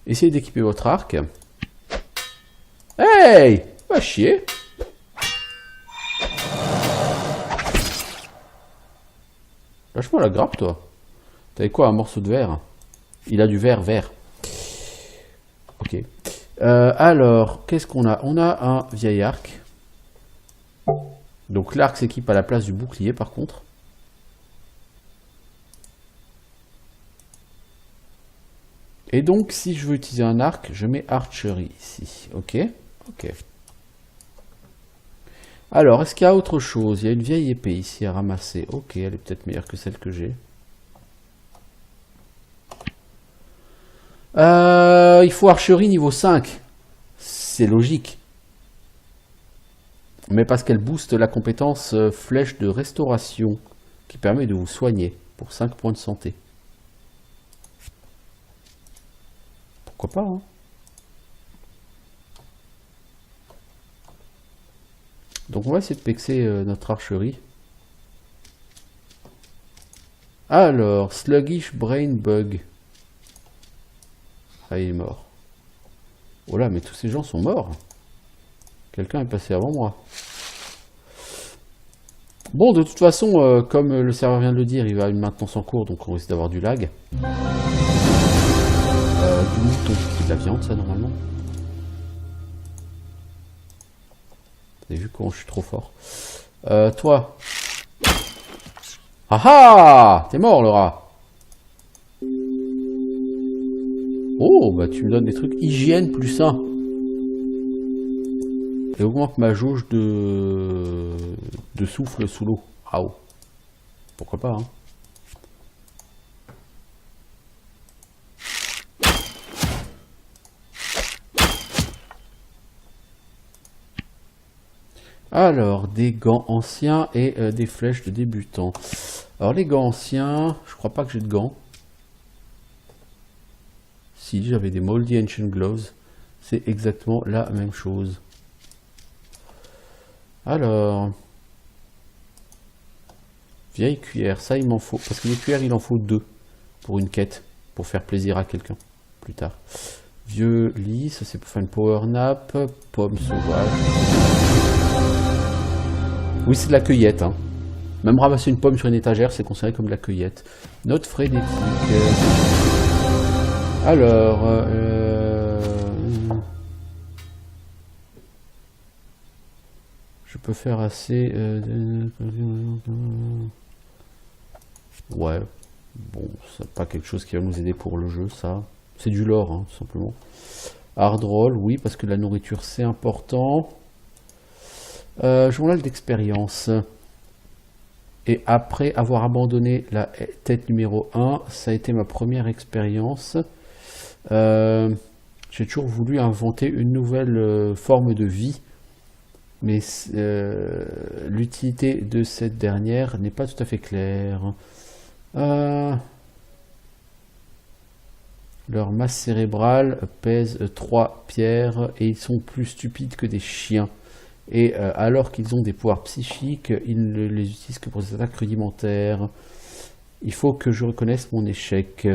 Essayez d'équiper votre arc. Hey! Va chier! Lâche-moi la grappe, toi. T'avais quoi, un morceau de verre? Il a du verre vert. Ok. Alors, qu'est-ce qu'on a? On a un vieil arc. Donc l'arc s'équipe à la place du bouclier, par contre. Et donc, si je veux utiliser un arc, je mets archery ici. Ok, Ok. Alors, est-ce qu'il y a autre chose? Il y a une vieille épée ici à ramasser. Ok, elle est peut-être meilleure que celle que j'ai. Il faut archerie niveau 5. C'est logique. Mais parce qu'elle booste la compétence flèche de restauration, qui permet de vous soigner pour 5 points de santé. Pourquoi pas, hein? Donc on va essayer de pexer notre archerie. Alors, Sluggish Brain Bug. Ah, il est mort. Oh là, mais tous ces gens sont morts. Quelqu'un est passé avant moi. Bon, de toute façon, comme le serveur vient de le dire, il va à une maintenance en cours, donc on risque d'avoir du lag. Du mouton, c'est de la viande, ça, normalement. Vous avez vu comment je suis trop fort. Toi. Ah ah! T'es mort, le rat. Oh, bah tu me donnes des trucs hygiène plus 1. Et augmente ma jauge de souffle sous l'eau. Ah oh. Pourquoi pas, hein. Alors, des gants anciens et des flèches de débutants. Alors, les gants anciens, je crois pas que j'ai de gants. Si, j'avais des Moldy Ancient Gloves. C'est exactement la même chose. Alors, vieille cuillère, ça il m'en faut. Parce que les cuillères, il en faut 2 pour une quête, pour faire plaisir à quelqu'un plus tard. Vieux lit, ça c'est pour faire une power nap. Pomme sauvage. Oui, c'est de la cueillette, hein. Même ramasser une pomme sur une étagère, c'est considéré comme de la cueillette. Note frénétique. Alors, je peux faire assez... Ouais, bon, c'est pas quelque chose qui va nous aider pour le jeu, ça. C'est du lore, hein, tout simplement. Hard roll, oui, parce que la nourriture, c'est important. Journal d'expérience. Et après avoir abandonné la tête numéro 1, ça a été ma première expérience. J'ai toujours voulu inventer une nouvelle forme de vie, mais l'utilité de cette dernière n'est pas tout à fait claire. Leur masse cérébrale pèse 3 pierres et ils sont plus stupides que des chiens. Et alors qu'ils ont des pouvoirs psychiques, ils ne les utilisent que pour des attaques rudimentaires. Il faut que je reconnaisse mon échec.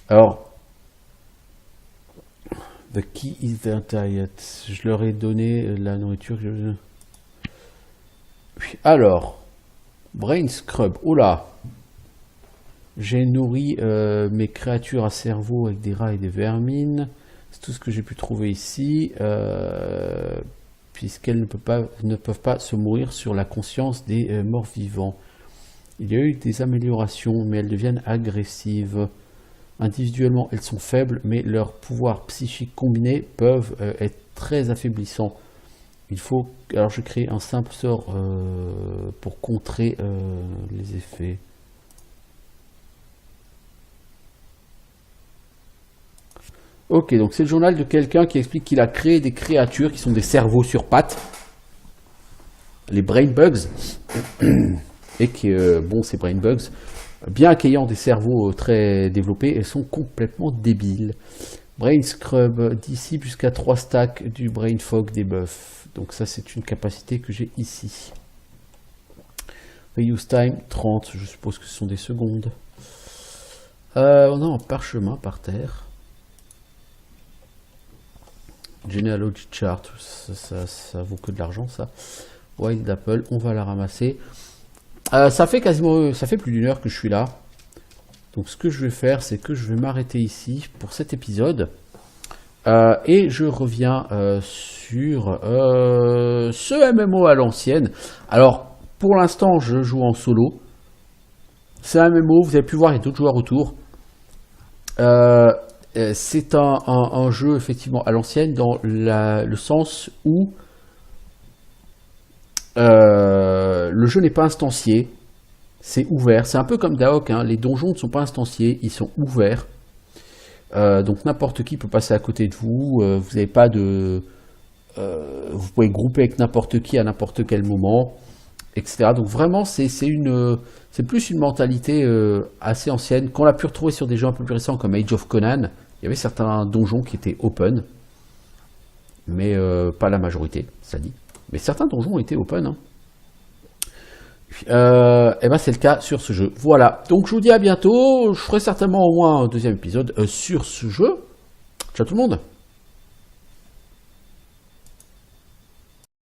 Alors, the key is their diet. Je leur ai donné la nourriture que je... Alors, brain scrub. Oula, j'ai nourri mes créatures à cerveau avec des rats et des vermines. C'est tout ce que j'ai pu trouver ici. Puisqu'elles ne peuvent pas se mourir sur la conscience des morts vivants. Il y a eu des améliorations, mais elles deviennent agressives. Individuellement, elles sont faibles, mais leurs pouvoirs psychiques combinés peuvent être très affaiblissants. Il faut... Alors, je crée un simple sort pour contrer les effets. Ok, donc c'est le journal de quelqu'un qui explique qu'il a créé des créatures qui sont des cerveaux sur pattes, les brain bugs, et que, bon, ces brain bugs, bien qu'ayant des cerveaux très développés, elles sont complètement débiles. Brain scrub, d'ici jusqu'à 3 stacks du brain fog debuff. Donc ça, c'est une capacité que j'ai ici. Reuse time, 30, je suppose que ce sont des secondes. On a un parchemin par terre. Genealogy chart, ça vaut que de l'argent, ça. Wild apple, on va la ramasser. Ça fait plus d'une heure que je suis là. Donc ce que je vais faire, c'est que je vais m'arrêter ici pour cet épisode. Et je reviens sur ce MMO à l'ancienne. Alors, pour l'instant, je joue en solo. C'est un MMO, vous avez pu voir, il y a d'autres joueurs autour. c'est un jeu effectivement à l'ancienne dans le sens où le jeu n'est pas instancié, c'est ouvert. C'est un peu comme Daok, hein. Les donjons ne sont pas instanciés, ils sont ouverts. Donc n'importe qui peut passer à côté de vous. Vous n'avez pas de, vous pouvez grouper avec n'importe qui à n'importe quel moment, etc. Donc vraiment, c'est plus une mentalité assez ancienne qu'on a pu retrouver sur des jeux un peu plus récents comme Age of Conan. Il y avait certains donjons qui étaient open, mais pas la majorité, ça dit. Mais certains donjons étaient open. Hein. Et ben c'est le cas sur ce jeu. Voilà. Donc je vous dis à bientôt. Je ferai certainement au moins un deuxième épisode sur ce jeu. Ciao tout le monde.